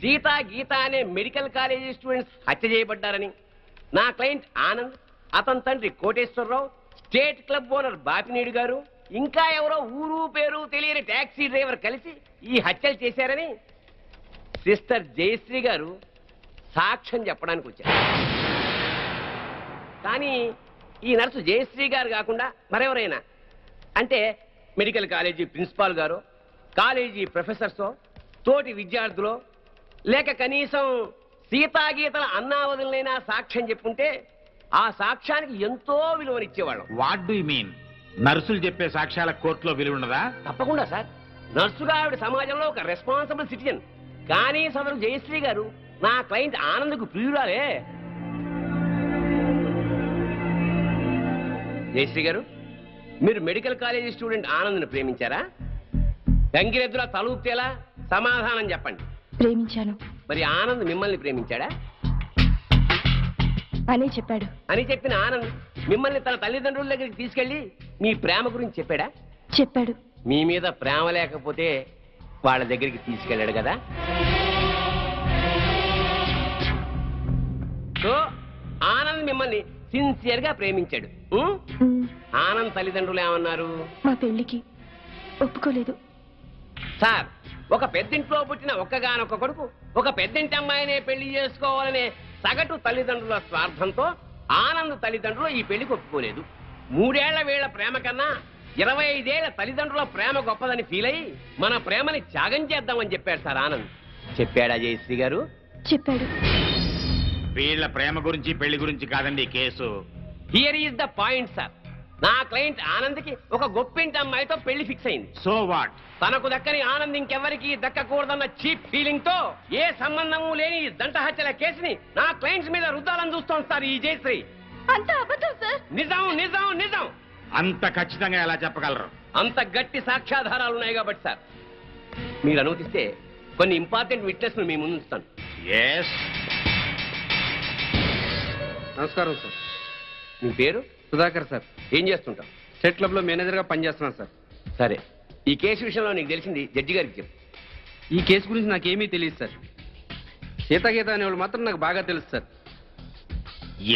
సీత గీత అనే మెడికల్ కాలేజీ స్టూడెంట్స్ హత్య చేయబడ్డారని నా క్లయింట్ ఆనంద్, అతని తండ్రి Koteswararao, state club owner Bapineedu గారు, ఇంకా ఎవరో ఊరు పేరు తెలియని టాక్సీ డ్రైవర్ కలిసి ఈ హత్యలు చేశారని సిస్టర్ జయశ్రీ గారు సాక్ష్యం చెప్పడానికి వచ్చారు. కానీ ఈ నర్సు జయశ్రీ గారు కాకుండా మరెవరైనా, అంటే మెడికల్ కాలేజీ ప్రిన్సిపాల్ గారు, కాలేజీ ప్రొఫెసర్సో, తోటి విద్యార్థులు, లేక కనీసం సీతాగీతల అన్నావదులైనా సాక్ష్యం చెప్పుంటే ఆ సాక్ష్యానికి ఎంతో విలువనిచ్చేవాళ్ళం. What do you mean? నర్సులు చెప్పే సాక్ష్యాల కోర్టులో విలువ ఉండదా? తప్పకుండా సార్. నర్సుగా ఆవిడ సమాజంలో ఒక రెస్పాన్సిబుల్ సిటిజన్. కానీ సదరు జయశ్రీ గారు నా క్లయింట్ ఆనంద్కు ప్రియురాలే. జయశ్రీ గారు, మీరు మెడికల్ కాలేజీ స్టూడెంట్ ఆనంద్ను ప్రేమించారా? గంగిరెద్దులా తలూపుతేలా సమాధానం చెప్పండి. ప్రేమించాను. మరి ఆనంద్ మిమ్మల్ని ప్రేమించాడా? అనే చెప్పాడు. అని చెప్పిన ఆనంద్ మిమ్మల్ని తన తల్లిదండ్రుల దగ్గరికి తీసుకెళ్లి మీ ప్రేమ గురించి చెప్పాడా? చెప్పాడు. మీ మీద ప్రేమ లేకపోతే వాళ్ళ దగ్గరికి తీసుకెళ్ళాడు కదా. సో ఆనంద్ మిమ్మల్ని సిన్సియర్ గా ప్రేమించాడు. ఆనంద్ తల్లిదండ్రులు ఏమన్నారు? మా పెళ్లికి ఒప్పుకోలేదు. సార్, ఒక పెద్దింట్లో పుట్టిన ఒక్కగానొక్క కొడుకు ఒక పెద్దింటి అమ్మాయినే పెళ్లి చేసుకోవాలనే సగటు తల్లిదండ్రుల స్వార్థంతో ఆనంద్ తల్లిదండ్రులు ఈ పెళ్లికి ఒప్పుకోలేదు. 3 ఏళ్ల వీళ్ల ప్రేమ కన్నా 25 ఏళ్ల తల్లిదండ్రుల ప్రేమ గొప్పదని ఫీల్ అయ్యి మన ప్రేమని త్యాగం చేద్దామని చెప్పాడు సార్ ఆనంద్. చెప్పాడా జయశ్రీ గారు? చెప్పాడు. వీళ్ళ ప్రేమ గురించి పెళ్లి గురించి కాదండి case. Here is the point sir. నా క్లయింట్ ఆనంద్కి ఒక గొప్పింటి అమ్మాయితో పెళ్లి ఫిక్స్ అయింది. So what? తనకు దక్కని ఆనంద్ ఇంకెవరికి దక్కకూడదన్న చీప్ ఫీలింగ్ తో ఏ సంబంధము లేని దంట హత్యల కేసుని నా క్లయింట్స్ మీద రుద్దాలని చూస్తోంది సార్ ఈ జయశ్రీ. అంత అబద్ధం సార్. నిజం నిజం నిజం. అంత ఖచ్చితంగా ఎలా చెప్పగలరు? అంత గట్టి సాక్ష్యాధారాలు ఉన్నాయి కాబట్టి సార్, మీరు అనుమతిస్తే కొన్ని ఇంపార్టెంట్ విట్నెస్ మీ ముందు ఉంచుతాను. నమస్కారం సార్. మీ పేరు? సుధాకర్ సార్. ఏం చేస్తుంటాం? స్టేట్ క్లబ్ లో మేనేజర్ గా పనిచేస్తున్నాను సార్. సరే, ఈ కేసు విషయంలో నీకు తెలిసింది జడ్జి గారికి చెప్పు. ఈ కేసు గురించి నాకేమీ తెలియదు సార్. సీతాగీత అనేవాళ్ళు మాత్రం నాకు బాగా తెలుసు సార్.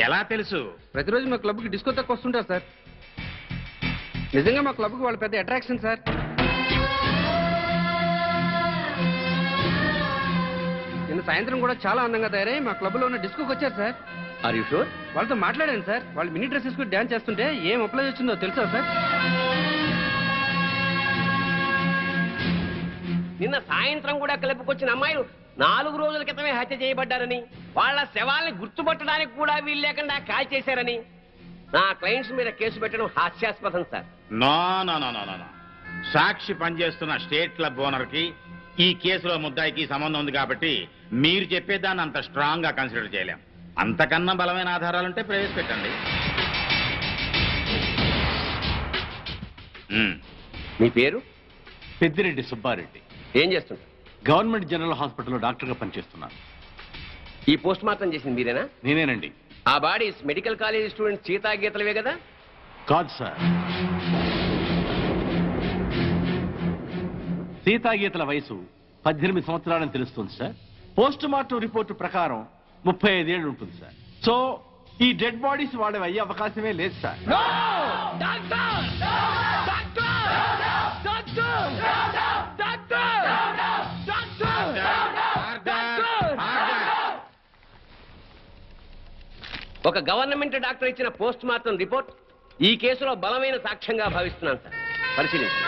ఎలా తెలుసు? ప్రతిరోజు మా క్లబ్కి డిస్కో తక్కువ వస్తుంటారు సార్. నిజంగా మా క్లబ్కి వాళ్ళు పెద్ద అట్రాక్షన్ సార్. నిన్న సాయంత్రం కూడా చాలా అందంగా తయారై మా క్లబ్లో ఉన్న డిస్కోకి వచ్చారు సార్. Are you sure? వాళ్ళతో మాట్లాడాను సార్. వాళ్ళు మినీ డ్రెస్ వేసుకుని డ్యాన్స్ చేస్తుంటే ఏం అప్లై వచ్చిందో తెలుసా సార్? నిన్న సాయంత్రం కూడా క్లబ్కి అమ్మాయిలు 4 రోజుల క్రితమే హత్య చేయబడ్డారని, వాళ్ళ శవాల్ని గుర్తుపట్టడానికి కూడా వీలు లేకుండా కాల్ చేశారని నా క్లయింట్స్ మీద కేసు పెట్టడం హాస్యాస్పదం sir. No no no no no. సాక్షి పనిచేస్తున్న స్టేట్ క్లబ్ ఓనర్ కి ఈ కేసులో ముద్దాయికి సంబంధం ఉంది కాబట్టి మీరు చెప్పేదాన్ని అంత స్ట్రాంగ్ గా కన్సిడర్ చేయలేం. అంతకన్నా బలమైన ఆధారాలుంటే ప్రవేశపెట్టండి. మీ పేరు? పెద్దిరెడ్డి సుబ్బారెడ్డి. ఏం చేస్తుంటారు? గవర్నమెంట్ జనరల్ హాస్పిటల్లో డాక్టర్గా పనిచేస్తున్నాను. ఈ పోస్ట్ మార్టం చేసింది మీరేనా? నేనేనండి. ఆ బాడీస్ మెడికల్ కాలేజ్ స్టూడెంట్ సీతాగీతలవే కదా? కాదు సార్, సీతాగీతల వయసు 18 సంవత్సరాలని తెలుస్తుంది సార్. పోస్ట్ మార్టం రిపోర్టు ప్రకారం 35 ఏళ్ళు ఉంటుంది సార్. సో ఈ డెడ్ బాడీస్ వాళ్ళవి అయ్యే అవకాశమే లేదు సార్. ఒక గవర్నమెంట్ డాక్టర్ ఇచ్చిన పోస్ట్ మార్టం రిపోర్ట్ ఈ కేసులో బలమైన సాక్ష్యంగా భావిస్తున్నాను సార్. పరిశీలించండి.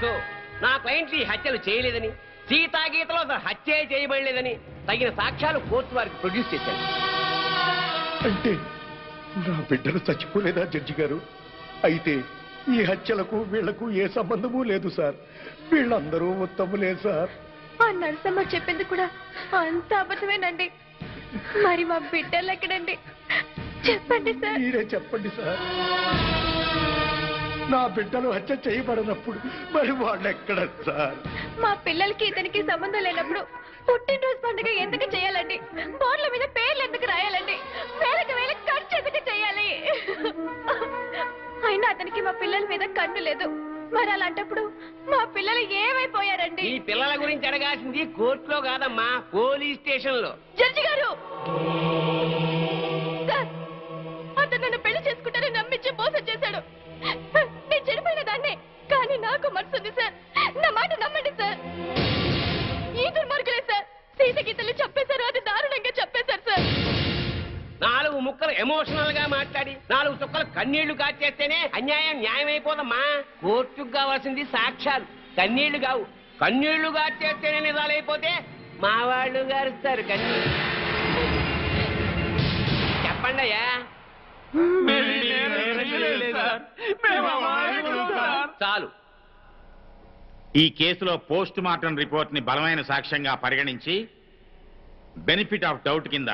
సో నా క్లయింట్ ఈ హత్యలు చేయలేదని, సీతాగీతలో అసలు హత్యే చేయబడలేదని తగిన సాక్ష్యాలు కోర్టు వారికి ప్రొడ్యూస్ చేశారు. అంటే నా బిడ్డలు చచ్చిపోలేదా జడ్జి గారు? అయితే ఈ హత్యలకు వీళ్లకు ఏ సంబంధమూ లేదు సార్. వీళ్ళందరూ ఉత్తములే సార్. ఆ నరసమ్మ చెప్పింది కూడా అంత అబద్ధమేనండి. మరి మా బిడ్డలు ఎక్కడండి? చెప్పండి సార్. మీరే చెప్పండి సార్. నా బిడ్డలు హత్య చేయబడినప్పుడు మరి వాళ్ళు ఎక్కడ సార్? మా పిల్లలకి ఇతనికి సంబంధం లేనప్పుడు పుట్టినరోజు పండుగ ఎందుకు చేయాలండి? బోర్ల మీద పేర్లు ఎందుకు రాయాలండి? వేలకు వేల ఖర్చు ఎందుకు చేయాలి? అయినా అతనికి మా పిల్లల మీద కన్ను లేదు. మరి అలాంటప్పుడు మా పిల్లలు ఏమైపోయారండి? ఈ పిల్లల గురించి అడగాల్సింది కోర్టులో కాదమ్మా, పోలీస్ స్టేషన్ లో. జడ్జి గారు, సార్, అతను నన్ను పెళ్లి చేసుకుంటానని నమ్మించి మోసం చేశాడు. నేను చెడిపోయిన దాన్ని, కానీ నాకు మనసుంది సార్. నా మాట నమ్మండి సార్. ఈ దుర్మార్గులే సార్ సీతకి తల్లి చెప్పేశారు. అది దారుణంగా చెప్పేశారు సార్. 4 ముక్కలు ఎమోషనల్ గా మాట్లాడి 4 చుక్కలు కన్నీళ్లు కాచేస్తేనే అన్యాయం న్యాయమైపోదమ్మా. కోర్టుకు కావాల్సింది సాక్ష్యాలు, కన్నీళ్లు కావు. కన్నీళ్లు కాచేస్తేనే నిజాలైపోతే మా వాళ్ళు గారుస్తారు కన్నీళ్ళు. చెప్పండి అయ్యా. చాలు. ఈ కేసులో పోస్ట్ మార్టం రిపోర్ట్ ని బలమైన సాక్ష్యంగా పరిగణించి బెనిఫిట్ ఆఫ్ డౌట్ కింద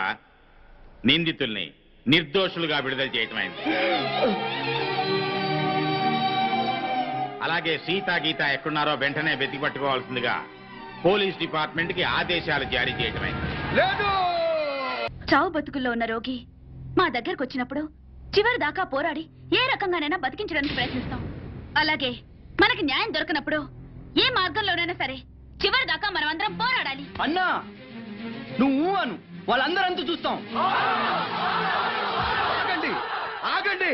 నిందితుల్ని నిర్దోషులుగా విడుదల చేయటమైంది. అలాగే సీతా గీత ఎక్కడున్నారో వెంటనే వెతికి పట్టుకోవాల్సిందిగా పోలీస్ డిపార్ట్మెంట్ కి ఆదేశాలు జారీ చేయటమైంది. చావు బతుకుల్లో ఉన్న రోగి మా దగ్గరకు వచ్చినప్పుడు చివరి దాకా పోరాడి ఏ రకంగానైనా బతికించడానికి ప్రయత్నిస్తాం. అలాగే మనకి న్యాయం దొరకనప్పుడు ఏ మార్గంలోనైనా సరే చివరి దాకా మనమందరం పోరాడాలి. అన్నా నువ్వు అను, వాళ్ళందరంతా చూస్తాం. ఆగండి, ఆగండి.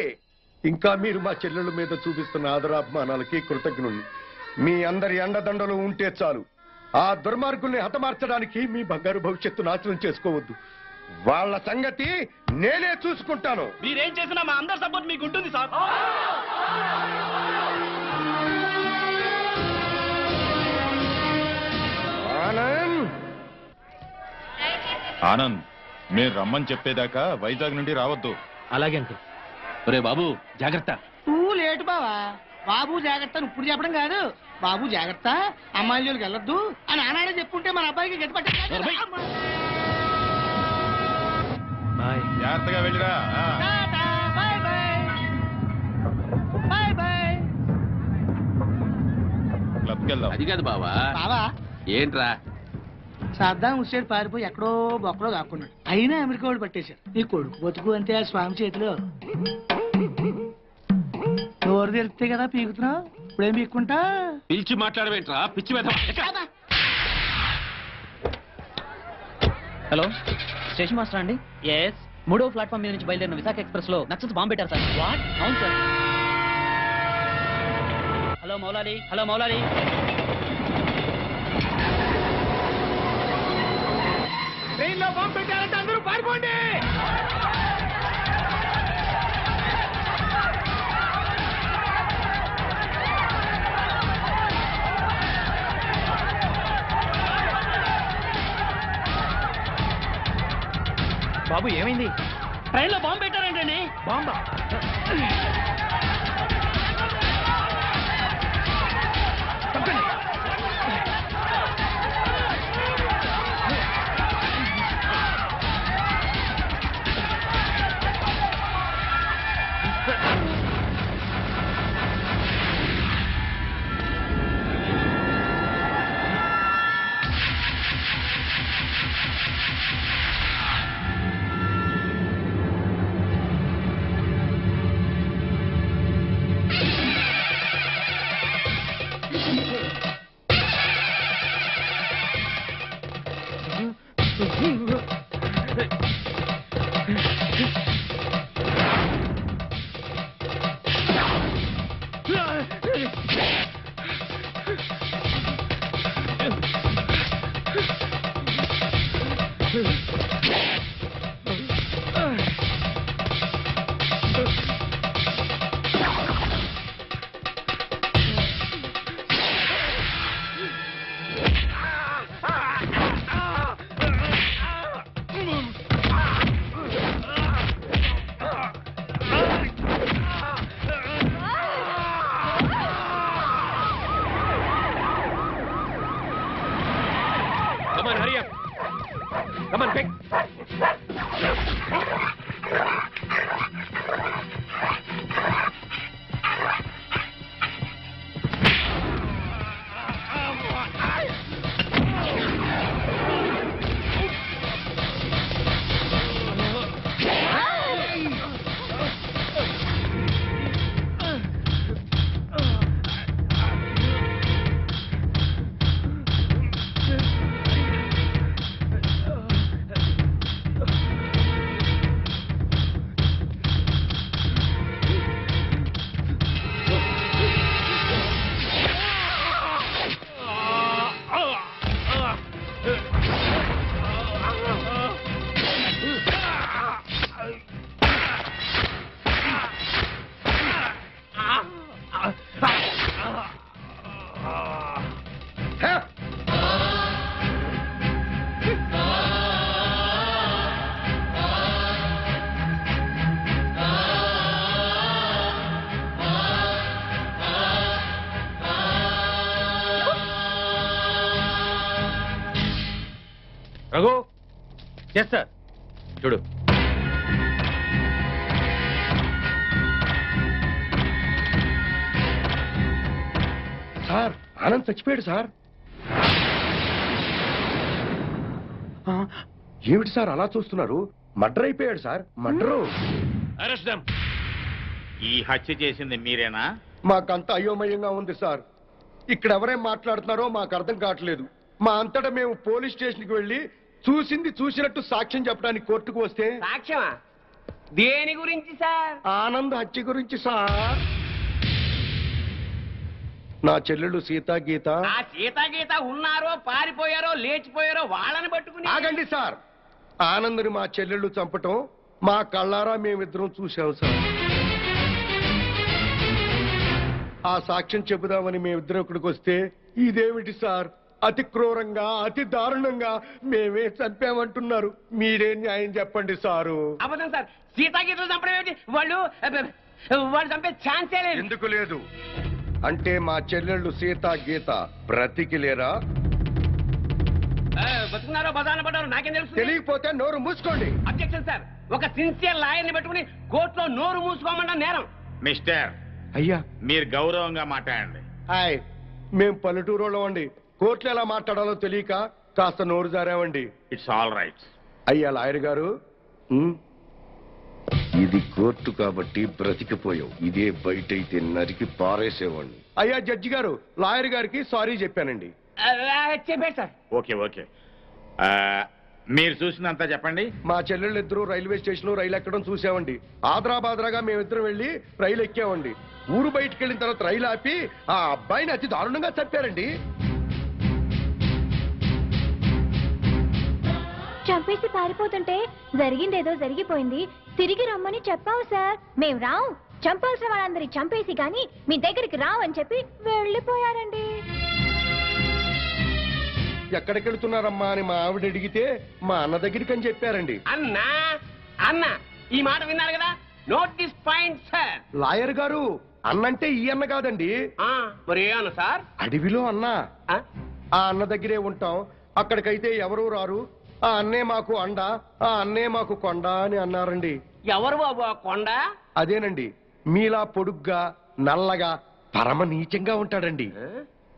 ఇంకా మీరు మా చెల్లెళ్ళ మీద చూపిస్తున్న ఆదరాభిమానాలకి కృతజ్ఞుణ్ణి. మీ అందరి అండదండలు ఉంటే చాలు. ఆ దుర్మార్గుల్ని హతమార్చడానికి మీ బంగారు భవిష్యత్తు నాశనం చేసుకోవద్దు. వాళ్ళ సంగతి నేనే చూసుకుంటాను. మీరేం చేసినా మా అందరి సపోర్ట్ మీకు ఉంటుంది సార్. ఆనంద్, మీరు రమ్మని చెప్పేదాకా వైజాగ్ నుండి రావద్దు. అలాగే అంకుల్. ఒరే బాబు జాగ్రత్త. నువ్వు లేటు బావా. బాబు జాగ్రత్త అని ఇప్పుడు చెప్పడం కాదు. బాబు జాగ్రత్త, అమ్మాయిల జోలికి వెళ్ళొద్దు అని ఆనాడే చెప్పుంటే మన అబ్బాయికి గట్టి పట్టే. జాగ్రత్తగా వెళ్ళిరా. క్లబ్కి వెళ్దాం. అది కాదు బావా. బావా ఏంట్రా? సద్దాం హుస్సేన్ పారిపోయి ఎక్కడో బొక్కలో కాకున్నాడు. అయినా అమెరికా వాడు పట్టేశారు. నీ కొడుకు బతుకు అంతే ఆ స్వామి చేతిలో. నోరు తెరిస్తే కదా పీకుతున్నావు. ఇప్పుడేం పీక్కుంటా? పిలిచి మాట్లాడవేంట్రా పిచ్చి వెధవ. హలో, స్టేషన్ మాస్టర్ అండి? ఎస్. 3వ ప్లాట్ఫామ్ మీద నుంచి బయలుదేరిన విశాఖ ఎక్స్ప్రెస్ లో నక్సల్స్ బాంబు పెట్టారు సార్. వాట్? అవును sir. Hello Moulali, hello Moulali. Train లో బాంబు పెట్టారంటే అందరూ పారిపోండి. బాబు ఏమైంది? ట్రైన్ లో బాంబు పెట్టారంటండి. బాంబా? Come on, quick. Raghu, yes sir. చూడు. సార్ ఆనంద్ చచ్చిపోయాడు సార్. ఏమిటి సార్ అలా చూస్తున్నారు? మర్డర్ అయిపోయాడు సార్, మర్డరు. ఈ హత్య చేసింది మీరేనా? మాకంత అయోమయంగా ఉంది సార్. ఇక్కడ ఎవరేం మాట్లాడుతున్నారో మాకు అర్థం కావట్లేదు. మా అంతటా మేము పోలీస్ స్టేషన్కి వెళ్ళి చూసింది చూసినట్టు సాక్ష్యం చెప్పడానికి కోర్టుకు వస్తే సాక్ష్యమా? దేని గురించి సార్? ఆనంద్ హత్య గురించి సార్. నా చెల్లెళ్ళు సీతా గీత. ఆ సీతా గీత ఉన్నారో పారిపోయారో లేచిపోయారో వాళ్ళని పట్టుకుని. ఆగండి సార్. ఆనంద్ని మా చెల్లెళ్ళు చంపటం మా కళ్ళారా మేమిద్దరం చూసాం సార్. ఆ సాక్ష్యం చెబుదామని మేమిద్దరం ఇక్కడికి వస్తే ఇదేమిటి సార్, అతి క్రూరంగా అతి దారుణంగా మేమే చంపామంటున్నారు. మీరే న్యాయం చెప్పండి సారు. అబద్ధం సార్. సీతా గీతలు చంపడం ఏమిటి? వాళ్ళు చంపే ఛాన్సే లేదు. ఎందుకు లేదు అంటే మా చెల్లెళ్ళు సీతా గీత బ్రతికి లేరా? బతుకున్నారో బదాన పడ్డారో నాకేం తెలుసు? తెలియకపోతే నోరు మూసుకోండి. Objection sir. ఒక సిన్సియర్ లాయర్ని పెట్టుకుని కోర్టులో నోరు మూసుకోమన్నా నేరం. మిస్టర్, అయ్యా మీరు గౌరవంగా మాట్లాడండి. హాయ్, మేం పల్లెటూరులో అండి. కోర్టులో ఎలా మాట్లాడాలో తెలియక కాస్త నోరు జారామండి. It's all right. అయ్యా లాయర్ గారు, ఇది కోర్టు కాబట్టి బ్రతికిపోయావు. ఇదే బయట అయితే నరికి పారేసేవాడిని. అయ్యా జడ్జి గారు, లాయర్ గారికి సారీ చెప్పానండి. చెప్పారు సార్. Okay okay. మీరు చూసినంత చెప్పండి. మా చెల్లెళ్ళు ఇద్దరు రైల్వే స్టేషన్ లో రైలు ఎక్కడం చూసామండి. ఆదరాబాదరాగా మేమిద్దరం వెళ్ళి రైలు ఎక్కామండి. ఊరు బయటకు వెళ్ళిన తర్వాత రైలు ఆపి ఆ అబ్బాయిని అతి దారుణంగా చంపారండి. చంపేసి పారిపోతుంటే జరిగిందేదో జరిగిపోయింది, తిరిగి రమ్మని చెప్పావు సార్. మేం రావు, చంపాల్సిన వాళ్ళందరి చంపేసి గాని మీ దగ్గరికి రావని చెప్పి వెళ్ళిపోయారండి. ఎక్కడికి వెళ్తున్నారమ్మా అని మా ఆవిడ అడిగితే మా అన్న దగ్గరికి అని చెప్పారండి. అన్నా అన్న ఈ మాట విన్నారు కదా? Note this point sir. Lawyer గారు, అన్నంటే ఈ అన్న కాదండి. మరి ఏ అన్న సార్? అడవిలో అన్న. ఆ అన్న దగ్గరే ఉంటాం. అక్కడికైతే ఎవరూ రారు. ఆ అన్నే మాకు అండ, ఆ అన్నే మాకు కొండ అని అన్నారండి. ఎవరు బాబు ఆ కొండ? అదేనండి, మీలా పొడుగ్గా నల్లగా పరమ నీచంగా ఉంటాడండి.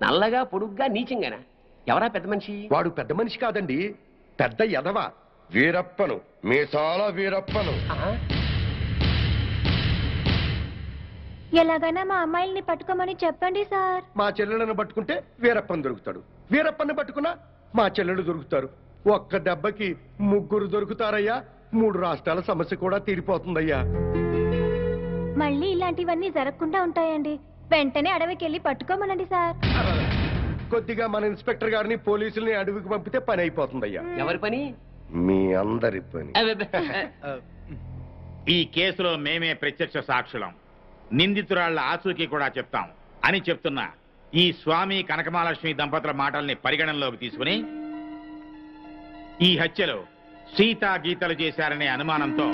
నల్లగా పొడుగ్గా నీచంగానా? ఎవరా పెద్ద మనిషి? వాడు పెద్ద మనిషి కాదండి, పెద్ద ఎదవ. వీరప్పను, మీసాల వీరప్పను. ఎలాగైనా మా అమ్మాయిల్ని పట్టుకోమని చెప్పండి సార్. మా చెల్లెలను పట్టుకుంటే వీరప్పని దొరుకుతాడు, వీరప్పని పట్టుకున్నా మా చెల్లెలు దొరుకుతారు. ఒక్క దెబ్బకి ముగ్గురు దొరుకుతారయ్యా. 3 రాష్ట్రాల సమస్య కూడా తీరిపోతుందయ్యా. మళ్ళీ ఇలాంటివన్నీ జరగకుండా ఉంటాయండి. వెంటనే అడవికి వెళ్ళి పట్టుకోమనండి సార్. కొద్దిగా మన ఇన్స్పెక్టర్ గారిని పోలీసుల్ని అడవికి పంపితే పని అయిపోతుందయ్యా. ఎవరి పని? మీ అందరి పని. ఈ కేసులో మేమే ప్రత్యక్ష సాక్షులం, నిందితురాళ్ల ఆచూకీ కూడా చెప్తాం అని చెప్తున్నా ఈ స్వామి కనకమహాలక్ష్మి దంపతుల మాటల్ని పరిగణనలోకి తీసుకుని ఈ హత్యలో సీతా గీతలు చేశారనే అనుమానంతో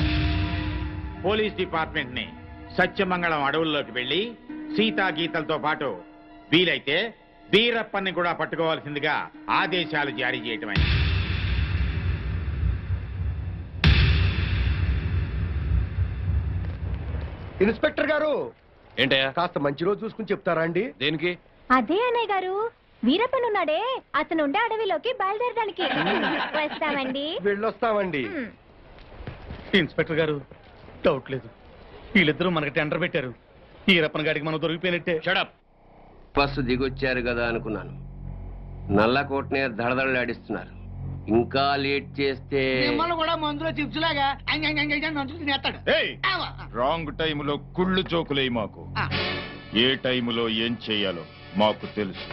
పోలీస్ డిపార్ట్మెంట్ ని సత్యమంగళం అడవుల్లోకి వెళ్లి సీతా గీతలతో పాటు వీలైతే వీరప్పని కూడా పట్టుకోవాల్సిందిగా ఆదేశాలు జారీ చేయటమైంది. ఇన్స్పెక్టర్ గారు ఏంటయ్యా కాస్త మంచి రోజు చూసుకుని చెప్తారా అండి? దేనికి? అదే అన్నయ్య గారు, వీరప్పనున్నాడే అతను ఉండే అడవిలోకి బయలుదేరడానికి వస్తామండి. వెళ్ళొస్తామండి. ఇన్స్పెక్టర్ గారు, డౌట్ లేదు, వీళ్ళిద్దరూ మనకి టెండర్ పెట్టారు. ఈరప్పన గాడికి మనం దొరికిపోయినట్టే. బస్సు దిగొచ్చారు కదా అనుకున్నాను. నల్లకోటనే దడదడలాడిస్తున్నారు. ఇంకా లేట్ చేస్తే మిమ్మల్ని కూడా మందులో చిప్స్ లాగా తినేస్తాడు. రాంగ్ టైములో కుళ్ళు జోకులేయి మాకు. ఏ టైములో ఏం చెయ్యాలో మాకు తెలుసు.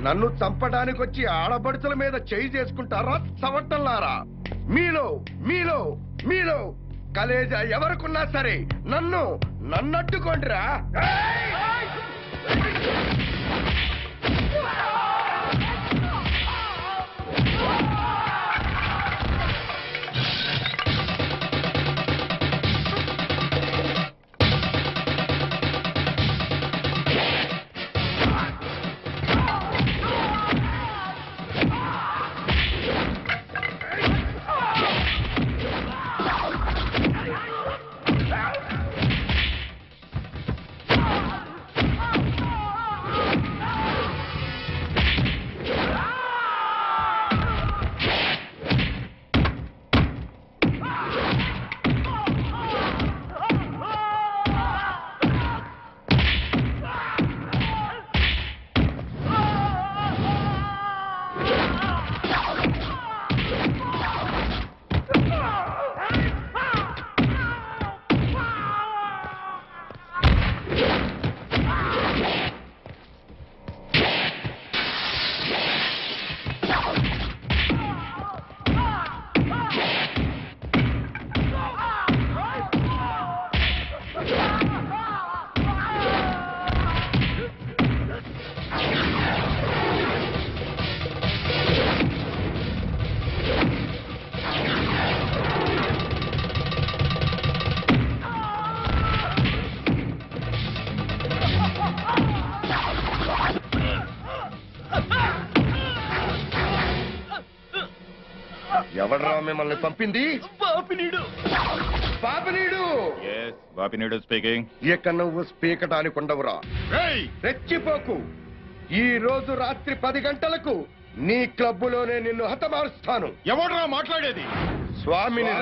నన్ను చంపడానికి వచ్చి ఆడబడుచుల మీద చేయి చేసుకుంటారా చవట్టల్లారా? మీలో మీలో మీలో కలేజా ఎవరికున్నా సరే నన్నట్టుకోండిరా. ఎవడ్రా మిమ్మల్ని పంపింది? బాపినీడు స్పీకింగ్. ఇక నువ్వు స్పీకటానికి ఉండవురా. రెచ్చిపోకు. ఈ రోజు రాత్రి 10 గంటలకు నీ క్లబ్బులోనే నిన్ను హతమారుస్తాను. ఎవడ్రా మాట్లాడేది? స్వామిని.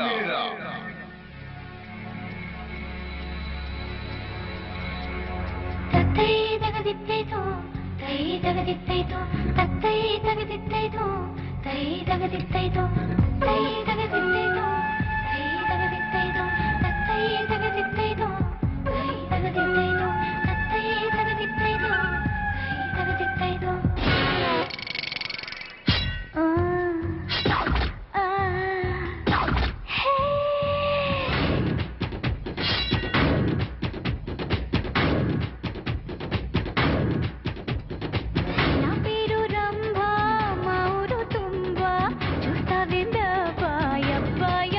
చూస్తా విందా పాయ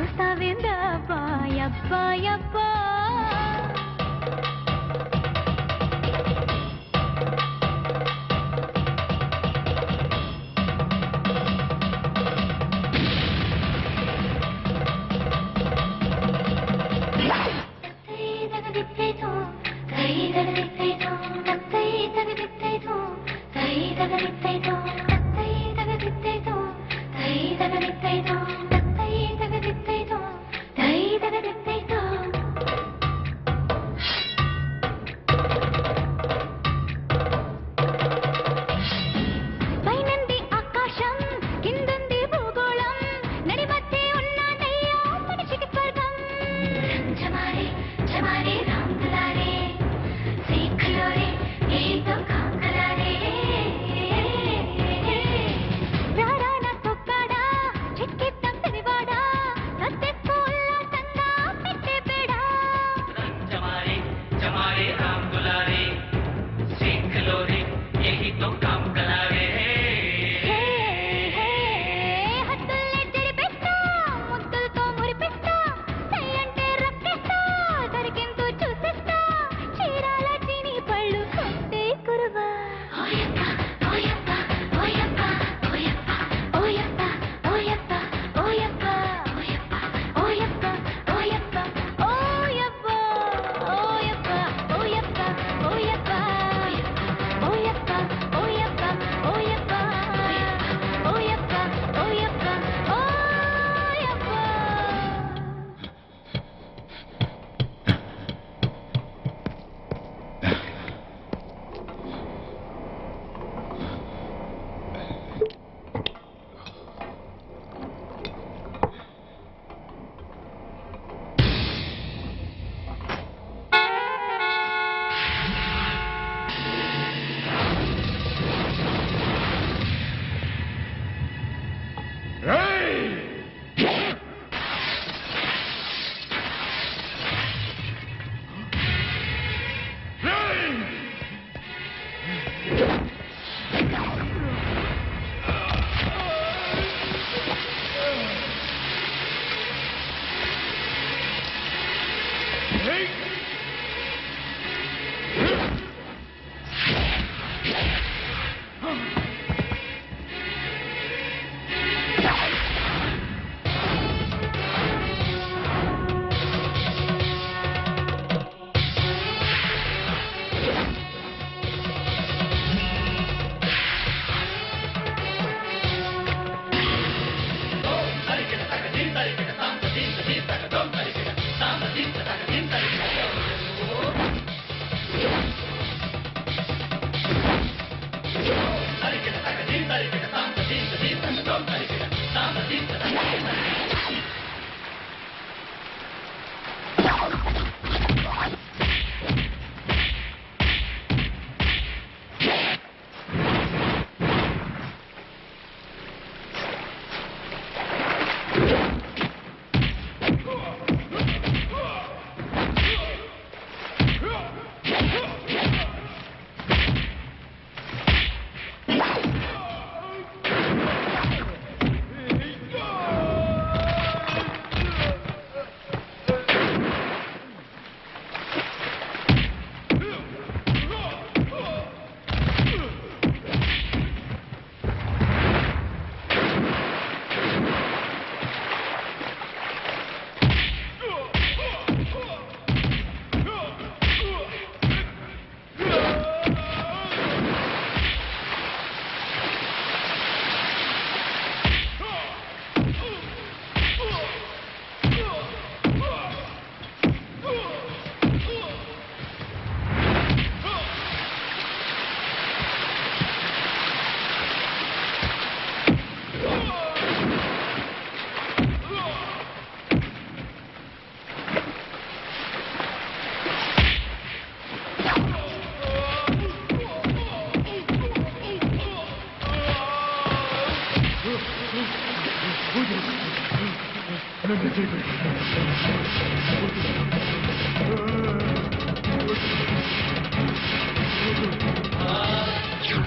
చూస్తావేందబ్బా యబ్బా యబ్బా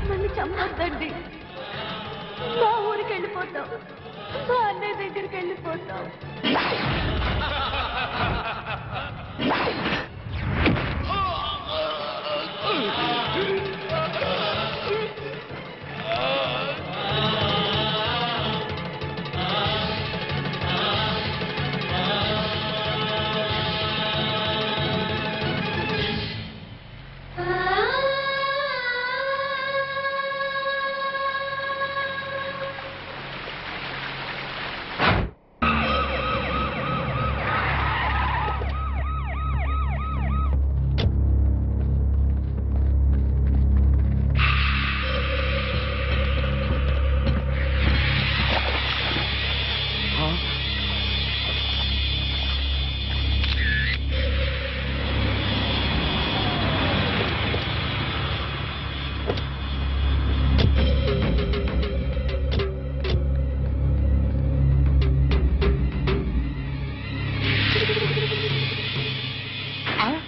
నన్ను చంపొద్దండి. మా ఊరికి వెళ్ళిపోతాం, మా అన్నయ్య దగ్గరికి వెళ్ళిపోతాం.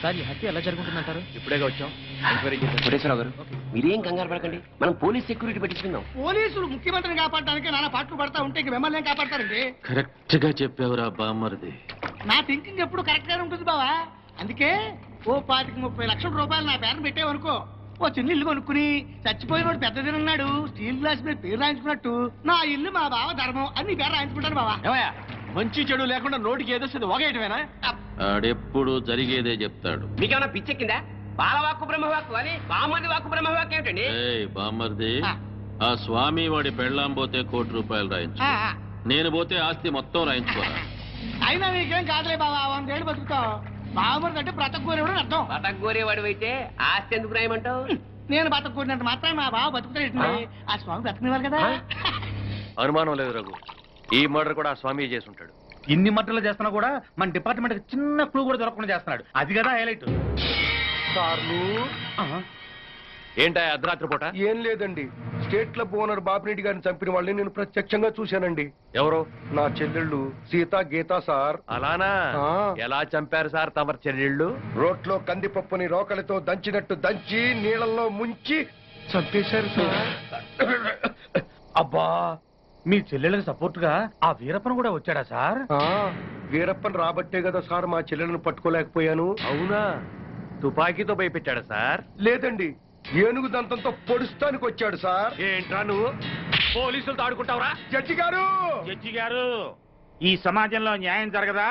సార్ ఈ హత్య ఎలా జరుగుతుందంటారు? ఇప్పుడేగా వచ్చాం, ఎంక్వైరీ చేద్దాం. కోటేశ్వరరావు గారు మీరేం కంగారు పడకండి, మనం పోలీస్ సెక్యూరిటీ పెట్టించుకుందాం. పోలీసులు ముఖ్యమంత్రిని కాపాడడానికి నాన్న పాటలు పడతా ఉంటే ఇంక మిమ్మల్ని ఏం కాపాడతారండి? కరెక్ట్ గా చెప్పావురా బామ్మరిది. నా థింకింగ్ ఎప్పుడు కరెక్ట్ గానే ఉంటుంది బావా. అందుకే ఓ 25-30 లక్షల రూపాయలు నా పేరు పెట్టేవనుకో, ఓ చిన్న ఇల్లు కొనుక్కుని చచ్చిపోయినోడు పెద్దదినున్నాడు స్టీల్ గ్లాస్ మీద పేరు రాయించుకున్నట్టు నా ఇల్లు మా బావ ధర్మం అని నీ పేరు రాయించుకుంటాను బావా. ఏమయ్యా, మంచి చెడు లేకుండా నోటికి ఏదొస్తుంది ఒకేయటమేనా? ఆడెప్పుడు జరిగేదే చెప్తాడు. మీకేమైనా పిచ్చెక్కిందా? బాలవాక్కు బ్రహ్మవాక్కు అని బామ్మది వాక్కు బ్రహ్మవాక్కు ఏమిటండి? ఏయ్ బామ్మర్ది, ఆ స్వామి వాడి పెళ్ళాం పోతే ₹1,00,00,000 రాయించు, నేను పోతే ఆస్తి మొత్తం రాయించుకోరా. అయినా నీకేం కాదులే బావా, 100 ఏళ్ళు బతుకుతావు. బావమరిది అంటే బ్రతకూరేవాడు అర్థం. బతకగోరేవాడు అయితే ఆస్తి ఎందుకు రాయమంటావు? నేను బతకూరినంత మాత్రం మా బావ బతుకుతాడు. ఆ స్వామి బతుకునేవారు కదా. అనుమానం లేదు రఘు, ఈ మర్డర్ కూడా ఆ స్వామి చేసి ఉంటాడు. ఇన్ని మట్టలు చేస్తున్నా కూడా మన డిపార్ట్మెంట్ చిన్న క్లూ కూడా దొరకకుండా చేస్తున్నాడు. అది కదా హైలైట్. సార్లు ఏంటా అర్ధరాత్రి పూట? ఏం లేదండి, స్టేట్ క్లబ్ ఓనర్ బాపిరెడ్డి గారిని చంపిన వాళ్ళని నేను ప్రత్యక్షంగా చూశానండి. ఎవరు? నా చెల్లెళ్ళు సీత గీత సార్. అలానా? ఎలా చంపారు సార్ తమరు చెల్లెళ్ళు? రోట్లో కందిపప్పుని రోకలితో దంచినట్టు దంచి నీళ్ళల్లో ముంచి చంపేశారు సార్. అబ్బా, మీ చెల్లెళ్ళకి సపోర్ట్ గా ఆ వీరప్పన్ కూడా వచ్చాడా సార్? వీరప్పన్ రాబట్టే కదా సార్ మా చెల్లెలను పట్టుకోలేకపోయాను. అవునా? తుపాకీతో భయపెట్టాడా సార్? లేదండి, ఏనుగు దంతంతో పొడుస్తానికి వచ్చాడు సార్. ఏంట్రా నువ్వు పోలీసులతో ఆడుకుంటావురా? జడ్జి గారు, జడ్జి గారు, ఈ సమాజంలో న్యాయం జరగదా?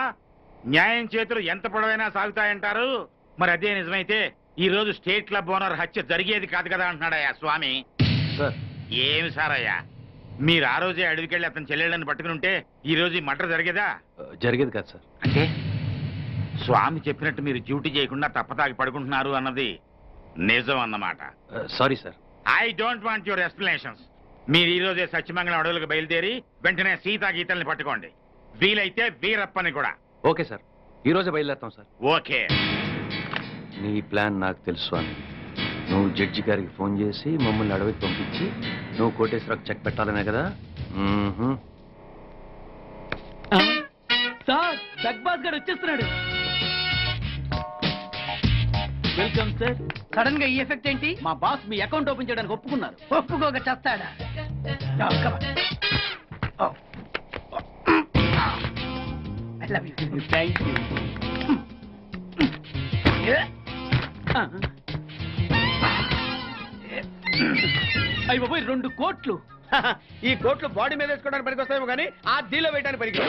న్యాయం చేతులు ఎంత పొడవైనా సాగుతాయంటారు. మరి అదే నిజమైతే ఈ రోజు స్టేట్ క్లబ్ ఓనర్ హత్య జరిగేది కాదు కదా అంటున్నాడయ్యా స్వామి. ఏమి సారయ్యా, మీరు ఆ రోజే అడవికెళ్ళి అతని చెల్లెళ్ళని పట్టుకుని ఉంటే ఈ రోజు ఈ మటర్ జరిగేదా? జరిగేది కాదు సార్. అంటే స్వామి చెప్పినట్టు మీరు డ్యూటీ చేయకుండా తప్పతాగి పడుకుంటున్నారు అన్నది నిజం అన్నమాట. Sorry sir. I don't want your explanations. మీరు ఈ రోజే సత్యమంగళం అడవులకు బయలుదేరి వెంటనే సీతా గీతల్ని పట్టుకోండి, వీలైతే వీరప్పని కూడా. ఓకే సార్, ఈ రోజే బయలుదేరుతాం సార్. ఓకే. నీ ప్లాన్ నాకు తెలుసు స్వామి. నువ్వు జడ్జి గారికి ఫోన్ చేసి మమ్మల్ని అడవికి పంపించి నువ్వు కోటేశ్వరకు చెక్ పెట్టాలనే కదా? సార్, జగ్బాస్ గారు వచ్చేస్తున్నాడు. Welcome sir. సడన్ గా ఈ ఎఫెక్ట్ ఏంటి? మా బాస్ మీ అకౌంట్ ఓపెన్ చేయడానికి ఒప్పుకున్నారు. ఒప్పుకోక చేస్తాడా? Thank you. అయ్యి బాబోయ్, 2 కోట్లు. ఈ కోట్లు బాడీ మీద వేసుకోవడానికి పనికి వస్తాయేమో కానీ ఆ డీలో వేయడానికి పనికి.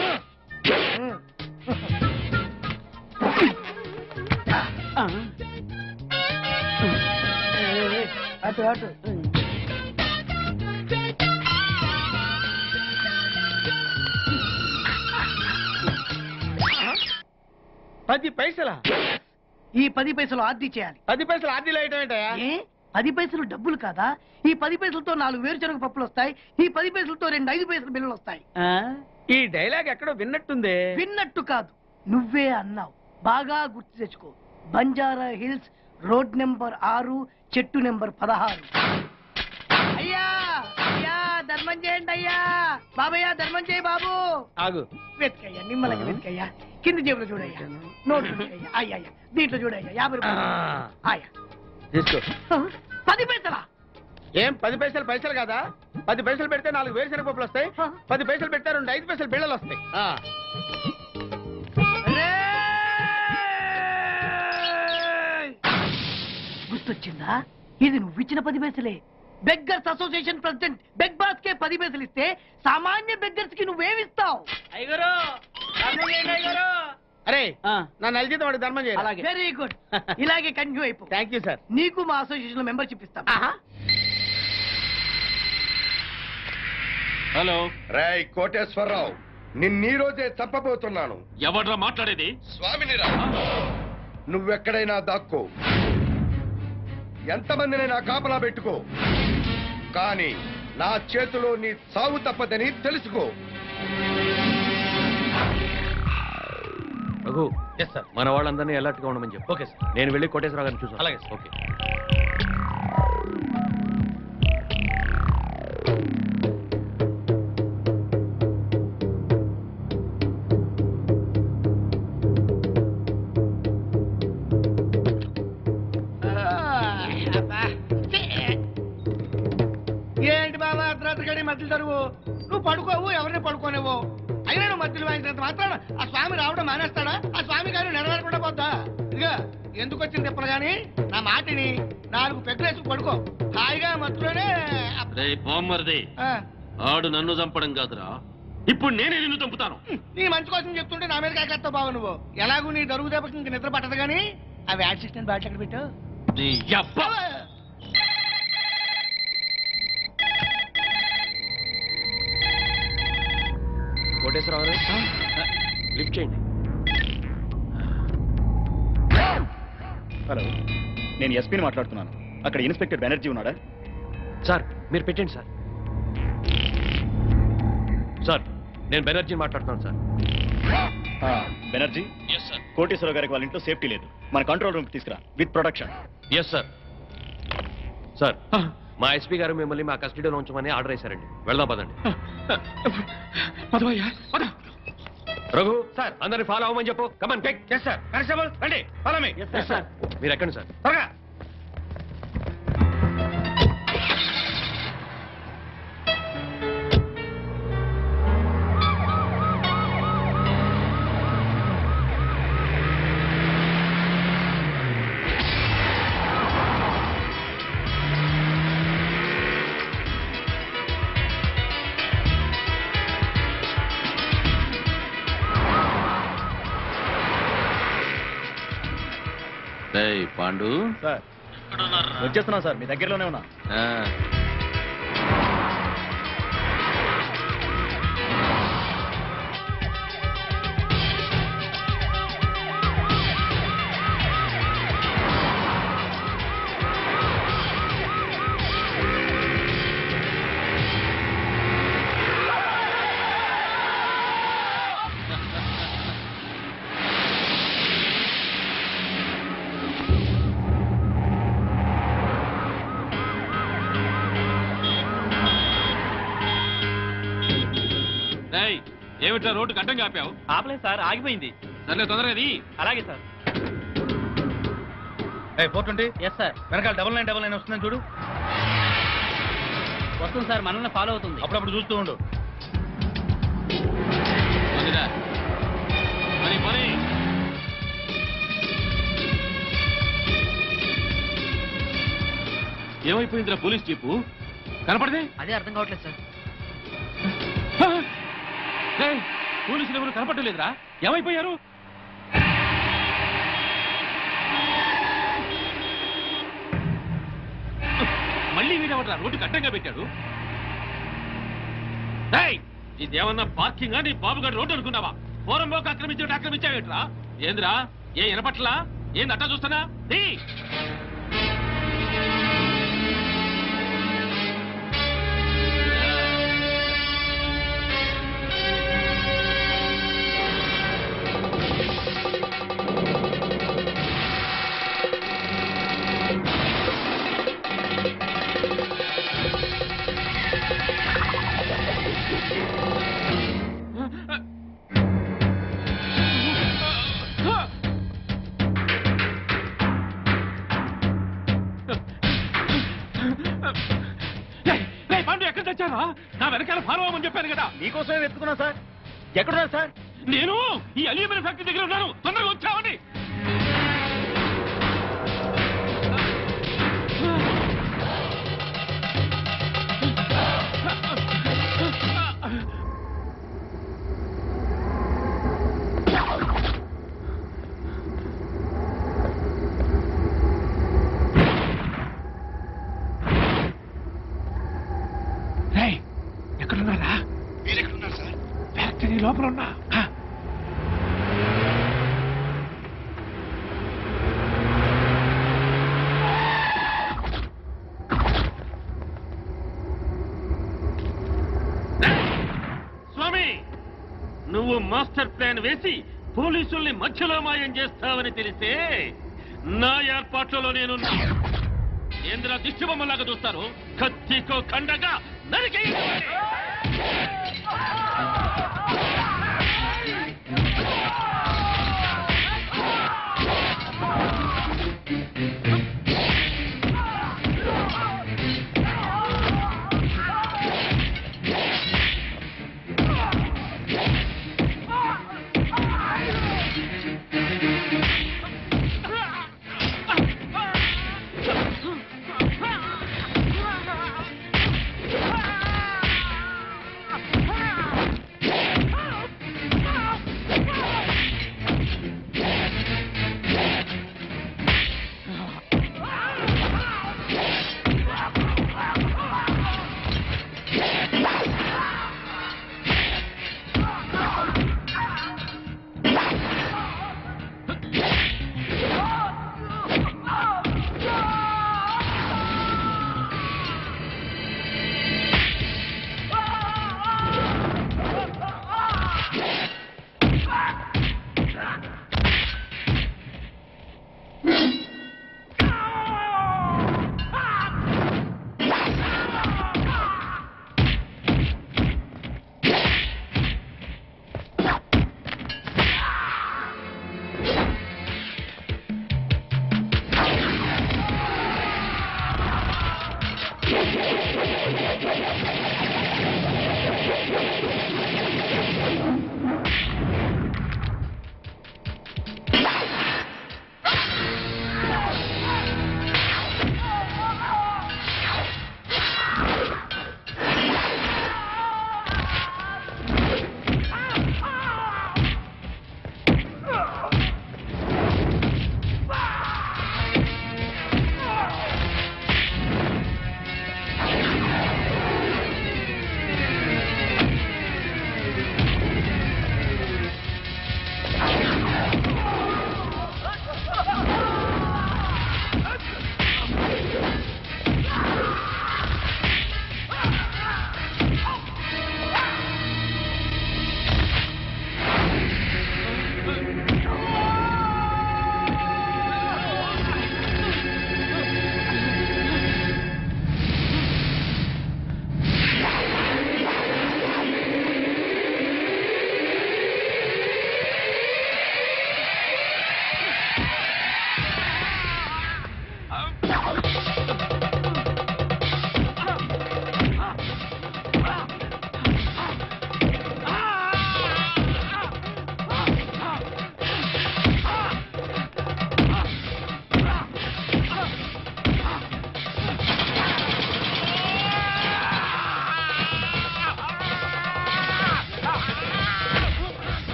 అటు అటు. $10 పైసలా? ఈ 10 పైసలు ఆర్డీ చేయాలి. 10 పైసలు ఆర్డీలో వేయటం ఏంటయా? 10 పైసలు డబ్బులు కాదా? ఈ 10 పైసలతో 4 వేరుశనగ పప్పులు వస్తాయి. ఈ 10 పైసలతో 2 5 పైసలు బిల్లులు వస్తాయి. ఈ డైలాగ్ ఎక్కడో విన్నట్టుంది. విన్నట్టు కాదు, నువ్వే అన్నావు. బాగా గుర్తు తెచ్చుకో. బంజారా హిల్స్, రోడ్ నెంబర్ 6, చెట్టు నెంబర్ 16. అయ్యా అయ్యా, ధర్మం చేయండి అయ్యా. బాబయ్యా, ధర్మం చేయి బాబు. ఆగు, వెతుకయ్యా, నిమ్మలకి వెతుకయ్యా. కింది జేబులో చూడయ్యా, నోట్ చూడయ్యా. అయ్యా దీంట్లో చూడయ్యా, 50 రూపాయలు. అయ్యా తీసుకో. 10 పైసలా? ఏం 10 పైసలు పైసలు కాదా? 10 పైసలు పెడితే 4 వేరుశనగ పప్పులు వస్తాయి. 10 పైసలు పెడితే 2 5 పైసలు బిళ్ళలు వస్తాయి. గుర్తొచ్చిందా? ఇది నువ్వు ఇచ్చిన 10 పైసలే. Beggars association president beg boss కే 10 పైసలు ఇస్తే సామాన్య బెగ్గర్స్ కి నువ్వేమిస్తావు? అయ్యగారు, ధర్మం చేయండి అయ్యగారు. అరే, నా నెల జీతం వాడికి ధర్మం చేయాలి. వెరీ గుడ్, ఇలాగే కంటిన్యూ అయిపో. Thank you sir. నీకు మా అసోసియేషన్ లో మెంబర్షిప్ ఇస్తాం. హలో. రేయ్ కోటేశ్వరరావు, నిన్నీ రోజే చంపబోతున్నాను. ఎవడ్రా మాట్లాడేది? స్వామినిరా. నువ్వెక్కడైనా దాక్కో, ఎంతమందినైనా కాపలా పెట్టుకో, కానీ నా చేతిలో నీ సావు తప్పదని తెలుసుకో. రఘు, మన వాళ్ళందరినీ అలర్ట్ గా ఉండమని చెప్పు. Okay sir. నేను వెళ్ళి కోటేశ్వరరావు గారిని చూసాను. అలాగే. ఓకే. మధ్యలో తరువు. నువ్వు పడుకోవు, ఎవరిని పడుకోనివ్వు. అయినా నువ్వు మధ్యలో వాయించినంత మాత్రాన ఆ స్వామి రావడం మానేస్తాడా? ఆ స్వామి గారు నెరవేరకుండా పోద్దా? ఇదిగా ఎందుకు వచ్చింది తిప్పలు గాని నా మాటిని 4 పెగ్గులేసుకు పడుకో. హాయిగా మధ్యలోనే ఆడు నన్ను చంపడం కాదురా, ఇప్పుడు నేనే నిన్ను చంపుతాను. నీ మంచి కోసం చెప్తుంటే నా మీద కాకెత్తావు బాబు నువ్వు. ఎలాగూ నీ దరుగు దెబ్బకి ఇంక నిద్ర పట్టదు కానీ ఆ వ్యాట్ సిస్టమ్ బ్యాట్ ఎక్కడ పెట్టావు? కోటేశ్వరరావు లిఫ్ట్ చేయండి. హలో, నేను ఎస్పీని మాట్లాడుతున్నాను. అక్కడ ఇన్స్పెక్టర్ బెనర్జీ ఉన్నాడా? సార్ మీరు పెట్టండి సార్. సార్ నేను బెనర్జీ మాట్లాడుతున్నాను సార్. బెనర్జీ, కోటేశ్వరరావు గారికి వాళ్ళ ఇంట్లో సేఫ్టీ లేదు. మన కంట్రోల్ రూమ్కి తీసుకురా with protection. Yes sir. Sir మా ఎస్పీ గారు మిమ్మల్ని మా కస్టడీలో ఉంచమని ఆర్డర్ వేశారండి. వెళ్దాం పదండి. రఘు సార్ అందరిని ఫాలో అవ్వమని చెప్పు. Come on pick. Yes sir. Constable రండి, ఫాలో మీ. Yes sir. మీరు ఎక్కండి సార్. త్వరగా. పాండు సార్ వచ్చేస్తున్నా సార్, మీ దగ్గరలోనే ఉన్నా. ఏమిట్రా రోడ్డు గడ్డంగా ఆపావు? ఆపలేదు సార్, ఆగిపోయింది. సర్లే తొందరగా. అలాగే సార్. 420. Yes sir. వెనకాల 9999 వస్తుందని చూడు. వస్తుంది సార్, మనల్ని ఫాలో అవుతుంది. అప్పుడప్పుడు చూస్తూ ఉండు. ఏమైపోయిందిరా పోలీస్ జీపు? కనపడదే? అదే అర్థం కావట్లేదు సార్. పోలీసులు ఎవరు కనపడలేదురా? ఏమైపోయారు? మళ్ళీ వీడెవడ్రా రోడ్డు కట్టంగా పెట్టాడు? ఇదేమన్నా పార్కింగా? నీ బాబుగారు రోడ్డు అనుకున్నావా? పోరంబోకు ఆక్రమించావేట్రా? ఏంద్రా ఏ వినపట్లా? ఏంది అట్టా చూస్తున్నా? నా వెనకాల ఫాలో అవ్వమని చెప్పాను కదా. మీకోసమే వెతుకున్నా సార్. ఎక్కడున్నారు సార్? నేను ఈ అల్యూమినియం ఫ్యాక్టరీ దగ్గర ఉన్నాను. తొందరగా వచ్చావని. ఎక్కడున్నారా? మీరెక్కడున్నారు సార్? ఫ్యాక్టరీ లోపల ఉన్నా. స్వామి, నువ్వు మాస్టర్ ప్లాన్ వేసి పోలీసుల్ని మధ్యలో మాయం చేస్తావని తెలిసే నా ఏర్పాట్లలో నేనున్నా. ఏంద్ర దిష్టిబొమ్మలాగా చూస్తారు? కత్తికో ఖండగా నరికి.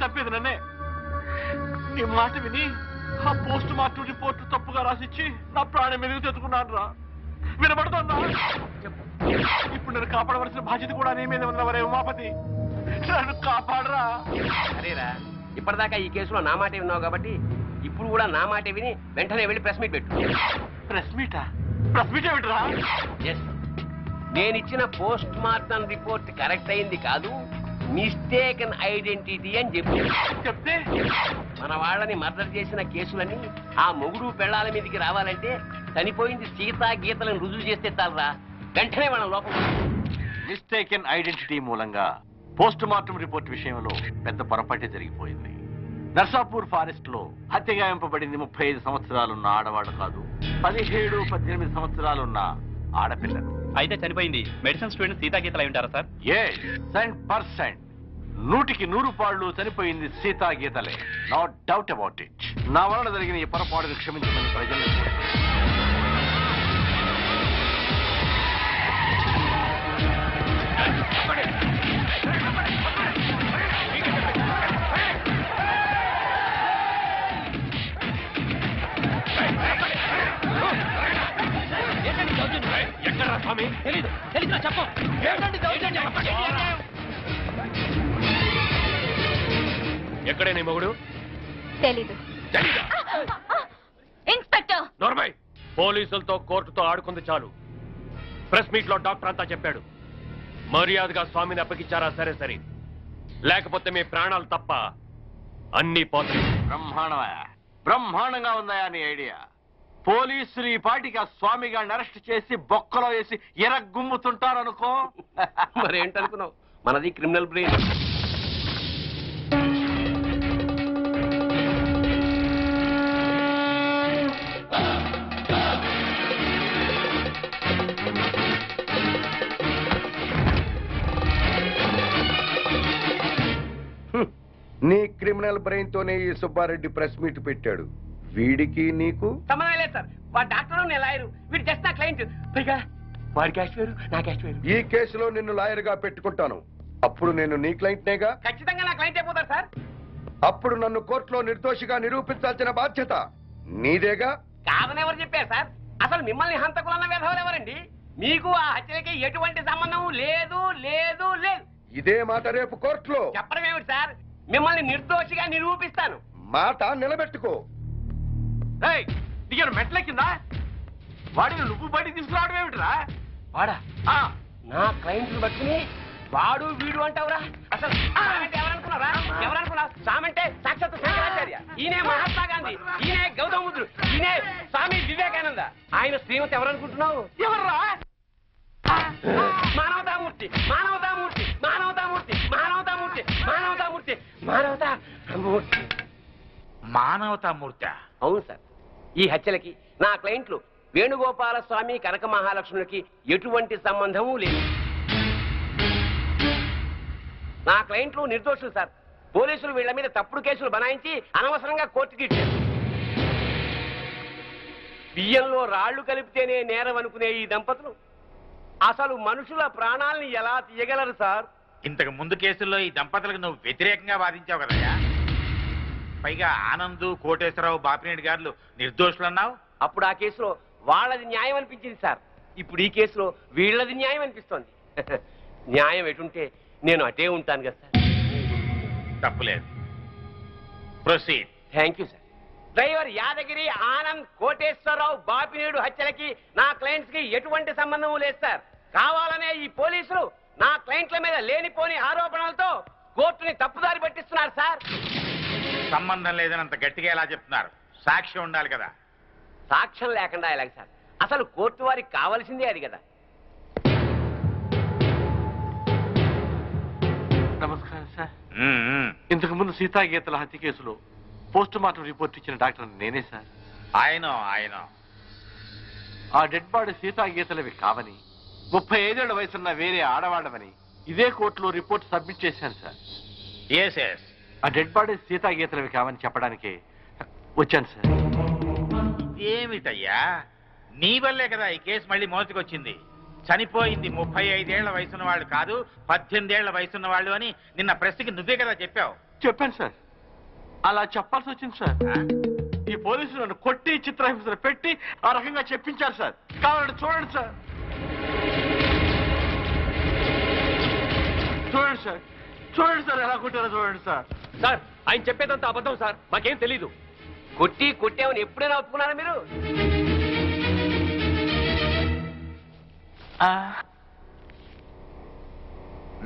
చంపేది నన్నే. నీ మాట విని ఆ పోస్ట్ మార్టం రిపోర్ట్ తప్పుగా రాసిచ్చి నా ప్రాణం మెరుగు తెచ్చుకున్నాను రా. వినబడుతుందా? ఇప్పుడు నన్ను కాపాడవలసిన బాధ్యత కూడా నీ మీద ఉన్నవరే ఉమాపతి. నన్ను కాపాడరా. అరేరా, ఇప్పటిదాకా ఈ కేసులో నా మాట విన్నావు కాబట్టి ఇప్పుడు కూడా నా మాట విని వెంటనే వెళ్ళి ప్రెస్ మీట్ పెట్టు. ప్రెస్ మీటా? ప్రెస్ మీట్ ఏమిట్రా? నేనిచ్చిన పోస్ట్ మార్టం రిపోర్ట్ కరెక్ట్ అయింది కాదు, మిస్టేకన్ ఐడెంటిటీ అని చెప్తే మన వాళ్ళని మర్డర్ చేసిన కేసులని ఆ మొగుడు పెళ్ళాల మీదకి రావాలంటే చనిపోయింది సీతా గీతలను రుజువు చేస్తే చాలరా, వెంటనే వాళ్ళ లోపల. మిస్టేకెన్ ఐడెంటిటీ మూలంగా పోస్ట్ మార్టం రిపోర్ట్ విషయంలో పెద్ద పొరపాటే జరిగిపోయింది. నర్సాపూర్ ఫారెస్ట్ లో హత్యగాయింపబడింది 35 సంవత్సరాలున్న ఆడవాడు కాదు, 17-18 సంవత్సరాలున్న ఆడపిల్లలు. అయితే చనిపోయింది మెడిసిన్ స్టూడెంట్ సీతాగీతలు అయి ఉంటారా సార్? 100% 100% చనిపోయింది సీతాగీతలే. No doubt about it. నా వలన జరిగిన ఈ పొరపాటును క్షమించమని ప్రజలను ఎక్కడ స్వామి? తెలీదు చెప్పు. ఎక్కడే నీ మొగుడు? తెలీదు. ఇన్స్పెక్టర్ నోర్మై, పోలీసులతో కోర్టుతో ఆడుకుంది చాలు. ప్రెస్ మీట్ లో డాక్టర్ అంతా చెప్పాడు. మర్యాదగా స్వామిని అప్పగించారా సరే సరే, లేకపోతే మీ ప్రాణాలు తప్ప అన్ని పోతాయి. బ్రహ్మాండంగా ఉందా నీ ఐడియా? పోలీసులు ఈ పాటికి ఆ స్వామి గారిని అరెస్ట్ చేసి బొక్కలో వేసి ఎరగుమ్ముతుంటారనుకో. మరేంటనుకున్నావు, మనది క్రిమినల్ బ్రెయిన్. నీ క్రిమినల్ బ్రెయిన్ తోనే ఈ సుబ్బారెడ్డి ప్రెస్ మీట్ పెట్టాడు. వీడికి నీకు సంబంధం లేదు సార్. వాడు డాక్టర్, నేను లాయరు, వీడు జస్ట్ నా క్లయింట్. పైగా వాడి క్యాష్ వేరు, నా క్యాష్ వేరు. ఈ కేసులో నిన్ను లాయర్ గా పెట్టుకుంటాను. అప్పుడు నేను నీ క్లయింట్నేగా. ఖచ్చితంగా నా క్లయింట్ అయిపోతారు సార్. అప్పుడు నన్ను కోర్టులో నిర్దోషిగా నిరూపించాల్సిన బాధ్యత నీదేగా. కాదని ఎవరు చెప్పారు సార్? అసలు మిమ్మల్ని హంతకులన్న విధవలు ఎవరండి? మీకు ఆ హత్యలకి ఎటువంటి సంబంధం లేదు లేదు లేదు. ఇదే మాట రేపు కోర్టులో చెప్పడం ఏమిటి సార్? మిమ్మల్ని నిర్దోషిగా నిరూపిస్తాను. మాట నిలబెట్టుకో. దిగారు మెట్ల కింద వాడిని నువ్వు బయటికి తీసుకురావడం ఏమిటిరా? వాడా? నా క్లయింట్లు బట్టుకుని వాడు వీడు అంటావురా? అసలు ఎవరనుకున్నారా? ఎవరనుకున్నావు? సామంటే సాక్షాత్ శంకరాచార్య, ఈయనే మహాత్మా గాంధీ, ఈయనే గౌతమ బుద్ధుడు, ఈయనే స్వామి వివేకానంద. ఆయన శ్రీమతి ఎవరనుకుంటున్నావు? ఎవర్రా? మానవతామూర్తి, మానవతామూర్తి, మానవతామూర్తి, మానవతామూర్తి, మానవతామూర్తి, మానవతామూర్తి. మానవతామూర్తి? అవును సార్. ఈ హత్యలకి నా క్లయింట్లు వేణుగోపాల స్వామి, కనక మహాలక్ష్ములకి ఎటువంటి సంబంధము లేదు. నా క్లయింట్లు నిర్దోషులు సార్. పోలీసులు వీళ్ల మీద తప్పుడు కేసులు బనాయించి అనవసరంగా కోర్టుకి ఇచ్చారు. బియ్యంలో రాళ్లు కలిపితేనే నేరం అనుకునే ఈ దంపతులు అసలు మనుషుల ప్రాణాలని ఎలా తీయగలరు సార్? ఇంతకు ముందు కేసుల్లో ఈ దంపతులకు నువ్వు వ్యతిరేకంగా వాదించావు కదయ్యా. పైగా ఆనంద్, కోటేశ్వరరావు, బాపినేడు గారు నిర్దోషులు అన్నావు. అప్పుడు ఆ కేసులో వాళ్ళది న్యాయం అనిపించింది సార్. ఇప్పుడు ఈ కేసులో వీళ్ళది న్యాయం అనిపిస్తోంది. న్యాయం ఎటుంటే నేను అటే ఉంటాను కదా సార్. తప్పులేదు. Proceed. Thank you sir. Driver Yadagiri, Anand, Koteswararao, Bapineedu హత్యలకి నా క్లయింట్స్ కి ఎటువంటి సంబంధం లేదు సార్. కావాలనే ఈ పోలీసులు నా క్లయింట్ల మీద లేనిపోని ఆరోపణలతో కోర్టుని తప్పుదారి పట్టిస్తున్నారు సార్. సంబంధం లేదని అంత గట్టిగా ఎలా చెప్తున్నారు? సాక్ష్యం ఉండాలి కదా. సాక్ష్యం లేకుండా ఎలాగ సార్? అసలు కోర్టు వారికి కావాల్సిందే అది కదా. నమస్కారం సార్. ఇంతకు ముందు సీతాగీతల హత్య కేసులో పోస్ట్ మార్టం రిపోర్ట్ ఇచ్చిన డాక్టర్ నేనే సార్. ఆయన ఆ డెడ్ బాడీ సీతాగీతలవి కావని, 35 ఏళ్ల వయసున్న వేరే ఆడవాళ్ళవని ఇదే కోర్టులో రిపోర్ట్ సబ్మిట్ చేశాను సార్. ఆ డెడ్ బాడీ సీతాగీతలవి కావని చెప్పడానికి వచ్చాను సార్. ఏమిటయ్యా, నీ వల్లే కదా ఈ కేసు మళ్ళీ మోసుకొచ్చింది. చనిపోయింది 35 ఏళ్ల వయసున్న వాళ్ళు కాదు, 18 ఏళ్ల వయసున్న వాళ్ళు అని నిన్న ప్రెస్కి నువ్వే కదా చెప్పావు. చెప్పాను సార్. అలా చెప్పాల్సి వచ్చింది సార్. ఈ పోలీసులు నన్ను కొట్టి చిత్రహింసలు పెట్టి ఆ రకంగా చెప్పించారు సార్. కావాలంటే చూడండి సార్. చూడండి సార్, చూడండి సార్ ఎలా కొట్టారో చూడండి సార్. సార్ ఆయన చెప్పేదంతా అబద్ధం సార్. మాకేం తెలీదు. కొట్టామని ఎప్పుడైనా ఒప్పుకున్నారా మీరు?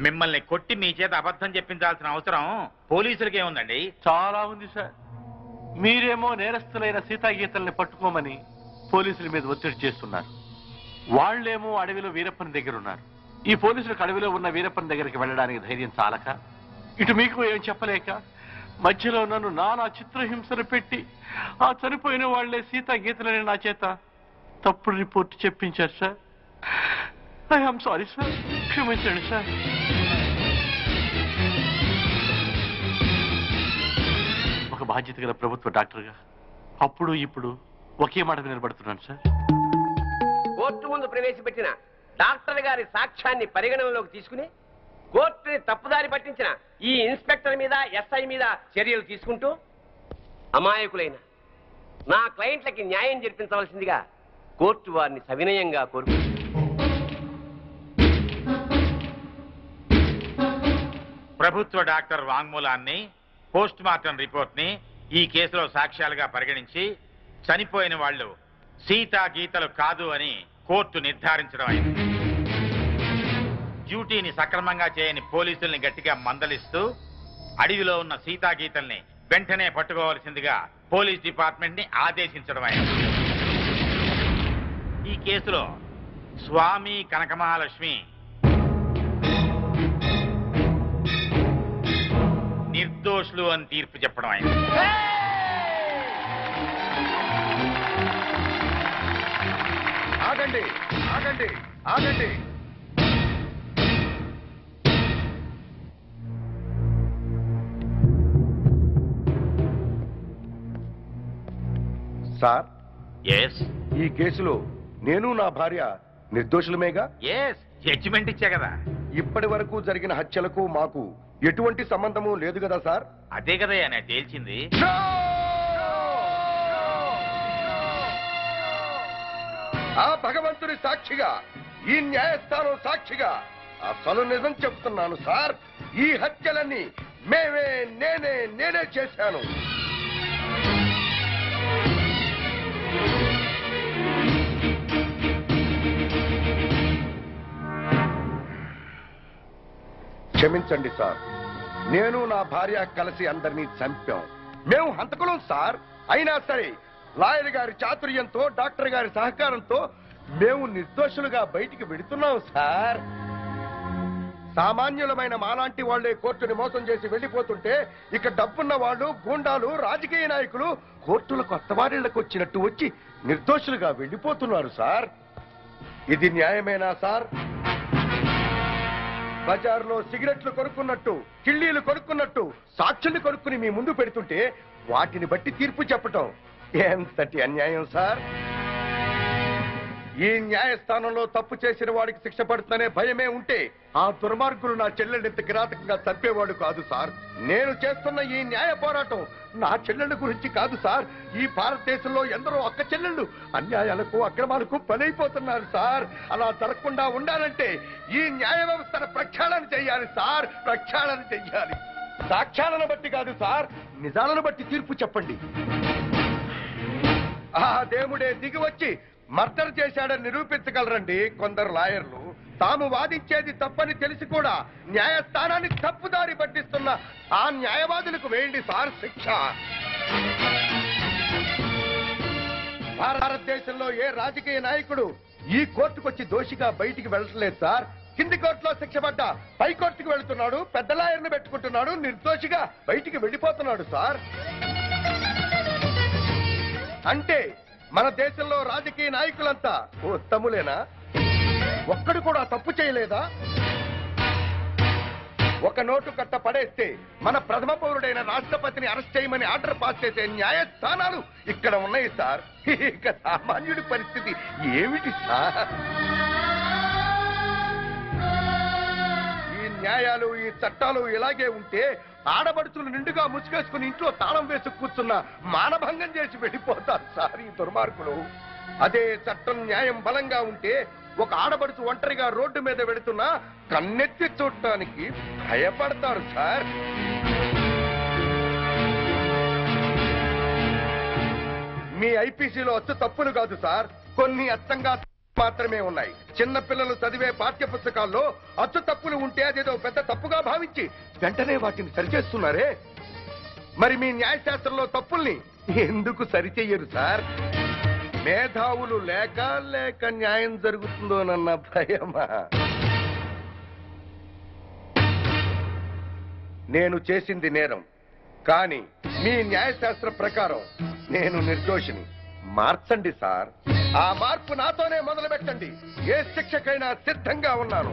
మిమ్మల్ని కొట్టి మీ చేత అబద్ధం చెప్పించాల్సిన అవసరం పోలీసులకే ఉందండి. చాలా ఉంది సార్. మీరేమో నేరస్తులైన సీతాగీతల్ని పట్టుకోమని పోలీసుల మీద ఒత్తిడి చేస్తున్నారు. వాళ్లేమో అడవిలో వీరప్పని దగ్గర ఉన్నారు. ఈ పోలీసులకు అడవిలో ఉన్న వీరప్పని దగ్గరికి వెళ్ళడానికి ధైర్యం చాలక, ఇటు మీకు ఏం చెప్పలేక మధ్యలో నన్ను నానా చిత్రహింసలు పెట్టి ఆ చనిపోయిన వాళ్లే సీతాగీతలని నా చేత తప్పుడు రిపోర్ట్ చెప్పించారు సార్. I am sorry sir. క్షమించండి సార్. ఒక బాధ్యత గల ప్రభుత్వ డాక్టర్గా అప్పుడు ఇప్పుడు ఒకే మాట నిలబడుతున్నాను సార్. కోర్టు ముందు ప్రవేశపెట్టిన డాక్టర్ గారి సాక్ష్యాన్ని పరిగణనలోకి తీసుకుని కోర్టుని తప్పుదారి పట్టించిన ఈ ఇన్స్పెక్టర్ మీద ఎస్ఐ మీద చర్యలు తీసుకుంటూ అమాయకులైన నా క్లయింట్లకి న్యాయం జరిపించవలసిందిగా కోర్టు వారిని సవినయంగా కోరుకుంటుంది. ప్రభుత్వ డాక్టర్ వాంగ్మూలాన్ని, పోస్ట్ మార్టం రిపోర్ట్ ని ఈ కేసులో సాక్ష్యాలుగా పరిగణించి చనిపోయిన వాళ్ళు సీతా గీతలు కాదు అని కోర్టు నిర్ధారించడం అయింది. డ్యూటీని సక్రమంగా చేయని పోలీసుల్ని గట్టిగా మందలిస్తూ అడవిలో ఉన్న సీతా గీతల్ని వెంటనే పట్టుకోవాల్సిందిగా పోలీస్ డిపార్ట్మెంట్ ని ఆదేశించడం అయింది. ఈ కేసులో స్వామి కనకమహాలక్ష్మి నిర్దోషులు అని తీర్పు చెప్పడం అయింది. ఆగండి, ఆగండి, ఆగండి. సార్, ఈ కేసులో నేను నా భార్య నిర్దోషులమేగా? జడ్జిమెంట్ ఇచ్చా కదా. ఇప్పటి వరకు జరిగిన హత్యలకు మాకు ఎటువంటి సంబంధము లేదు కదా సార్? అదే కదా నేను తేల్చింది. ఆ భగవంతుని సాక్షిగా, ఈ న్యాయస్థానం సాక్షిగా అసలు నిజం చెప్తున్నాను సార్. ఈ హత్యలన్నీ నేనే చేశాను. క్షమించండి సార్, నేను నా భార్య కలిసి అందరినీ చంపాం. మేము హంతకులం సార్. అయినా సరే లాయర్ గారి చాతుర్యంతో, డాక్టర్ గారి సహకారంతో మేము నిర్దోషులుగా బయటికి వెడుతున్నాం సార్. సామాన్యులమైన మాలాంటి వాళ్లే కోర్టుని మోసం చేసి వెళ్లిపోతుంటే ఇక డబ్బున్న వాళ్ళు, గూండాలు, రాజకీయ నాయకులు కోర్టులకు అత్తవారిళ్లకు వచ్చినట్టు వచ్చి నిర్దోషులుగా వెళ్లిపోతున్నారు సార్. ఇది న్యాయమేనా సార్? బజార్లో సిగరెట్లు కొనుక్కున్నట్టు, కిళ్ళీలు కొనుక్కున్నట్టు సాక్షుల్ని కొనుక్కుని మీ ముందు పెడుతుంటే వాటిని బట్టి తీర్పు చెప్పటం ఎంతటి అన్యాయం సార్. ఈ న్యాయస్థానంలో తప్పు చేసిన వాడికి శిక్ష పడుతుందనే భయమే ఉంటే ఆ దుర్మార్గులు నా చెల్లెల్ని ఇంత కిరాతకంగా చంపేవాడు కాదు సార్. నేను చేస్తున్న ఈ న్యాయ పోరాటం నా చెల్లెళ్ళ గురించి కాదు సార్. ఈ భారతదేశంలో ఎందరో అక్క చెల్లెళ్ళు అన్యాయాలకు, అక్రమాలకు బలైపోతున్నారు సార్. అలా జరగకుండా ఉండాలంటే ఈ న్యాయ వ్యవస్థను ప్రక్షాళన చెయ్యాలి సార్. ప్రక్షాళన చెయ్యాలి. సాక్ష్యాలను బట్టి కాదు సార్, నిజాలను బట్టి తీర్పు చెప్పండి. ఆ దేవుడే దిగి వచ్చి మర్డర్ చేశాడని నిరూపించగలరండి కొందరు లాయర్లు. తాము వాదించేది తప్పని తెలిసి కూడా న్యాయస్థానాన్ని తప్పుదారి పట్టిస్తున్న ఆ న్యాయవాదులకు వేయండి సార్ శిక్ష. భారతదేశంలో ఏ రాజకీయ నాయకుడు ఈ కోర్టుకొచ్చి దోషిగా బయటికి వెళ్ళట్లేదు సార్. కింది కోర్టులో శిక్ష పడ్డ పై కోర్టుకు వెళుతున్నాడు, పెద్ద లాయర్ని పెట్టుకుంటున్నాడు, నిర్దోషిగా బయటికి వెళ్ళిపోతున్నాడు సార్. అంటే మన దేశంలో రాజకీయ నాయకులంతా ఉత్తములేనా? ఒక్కడు కూడా తప్పు చేయలేదా? ఒక నోటు కట్ట పడేస్తే మన ప్రథమ పౌరుడైన రాష్ట్రపతిని అరెస్ట్ చేయమని ఆర్డర్ పాస్ చేసే న్యాయస్థానాలు ఇక్కడ ఉన్నాయి సార్. ఇక సామాన్యుడి పరిస్థితి ఏమిటి సార్? ఈ న్యాయాలు, ఈ చట్టాలు ఇలాగే ఉంటే ఆడబడుచులు నిండుగా ముసుగేసుకుని ఇంట్లో తాళం వేసి కూర్చున్న మానభంగం చేసి వెళ్ళిపోతారు సార్ ఈ దుర్మార్గులు. అదే చట్టం న్యాయం బలంగా ఉంటే ఒక ఆడబడుచు ఒంటరిగా రోడ్డు మీద వెళుతున్నా కన్నెత్తి చూడటానికి భయపడతారు సార్. మీ ఐపీసీలో అచ్చు తప్పులు కాదు సార్, కొన్ని అచ్చంగా మాత్రమే ఉన్నాయి. చిన్న పిల్లలు చదివే పాఠ్య పుస్తకాల్లో అచ్చు తప్పులు ఉంటే అదేదో పెద్ద తప్పుగా భావించి వెంటనే వాటిని సరిచేస్తున్నారే. మరి మీ న్యాయశాస్త్రంలో తప్పుల్ని ఎందుకు సరిచెయ్యరు సార్? మేధావులు లేక న్యాయం జరుగుతుందోనన్న భయమా? నేను చేసింది నేరం, కానీ మీ న్యాయశాస్త్ర ప్రకారం నేను నిర్దోషిని. మార్చండి సార్. ఆ మార్పు నాతోనే మొదలు పెట్టండి. ఏ శిక్షకైనా సిద్ధంగా ఉన్నాను.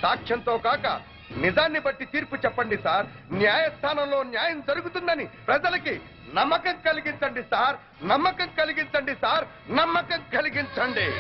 సాక్ష్యంతో కాక నిజాన్ని బట్టి తీర్పు చెప్పండి సార్. న్యాయస్థానంలో న్యాయం జరుగుతుందని ప్రజలకి నమ్మకం కలిగించండి సార్. నమ్మకం కలిగించండి సార్. నమ్మకం కలిగించండి.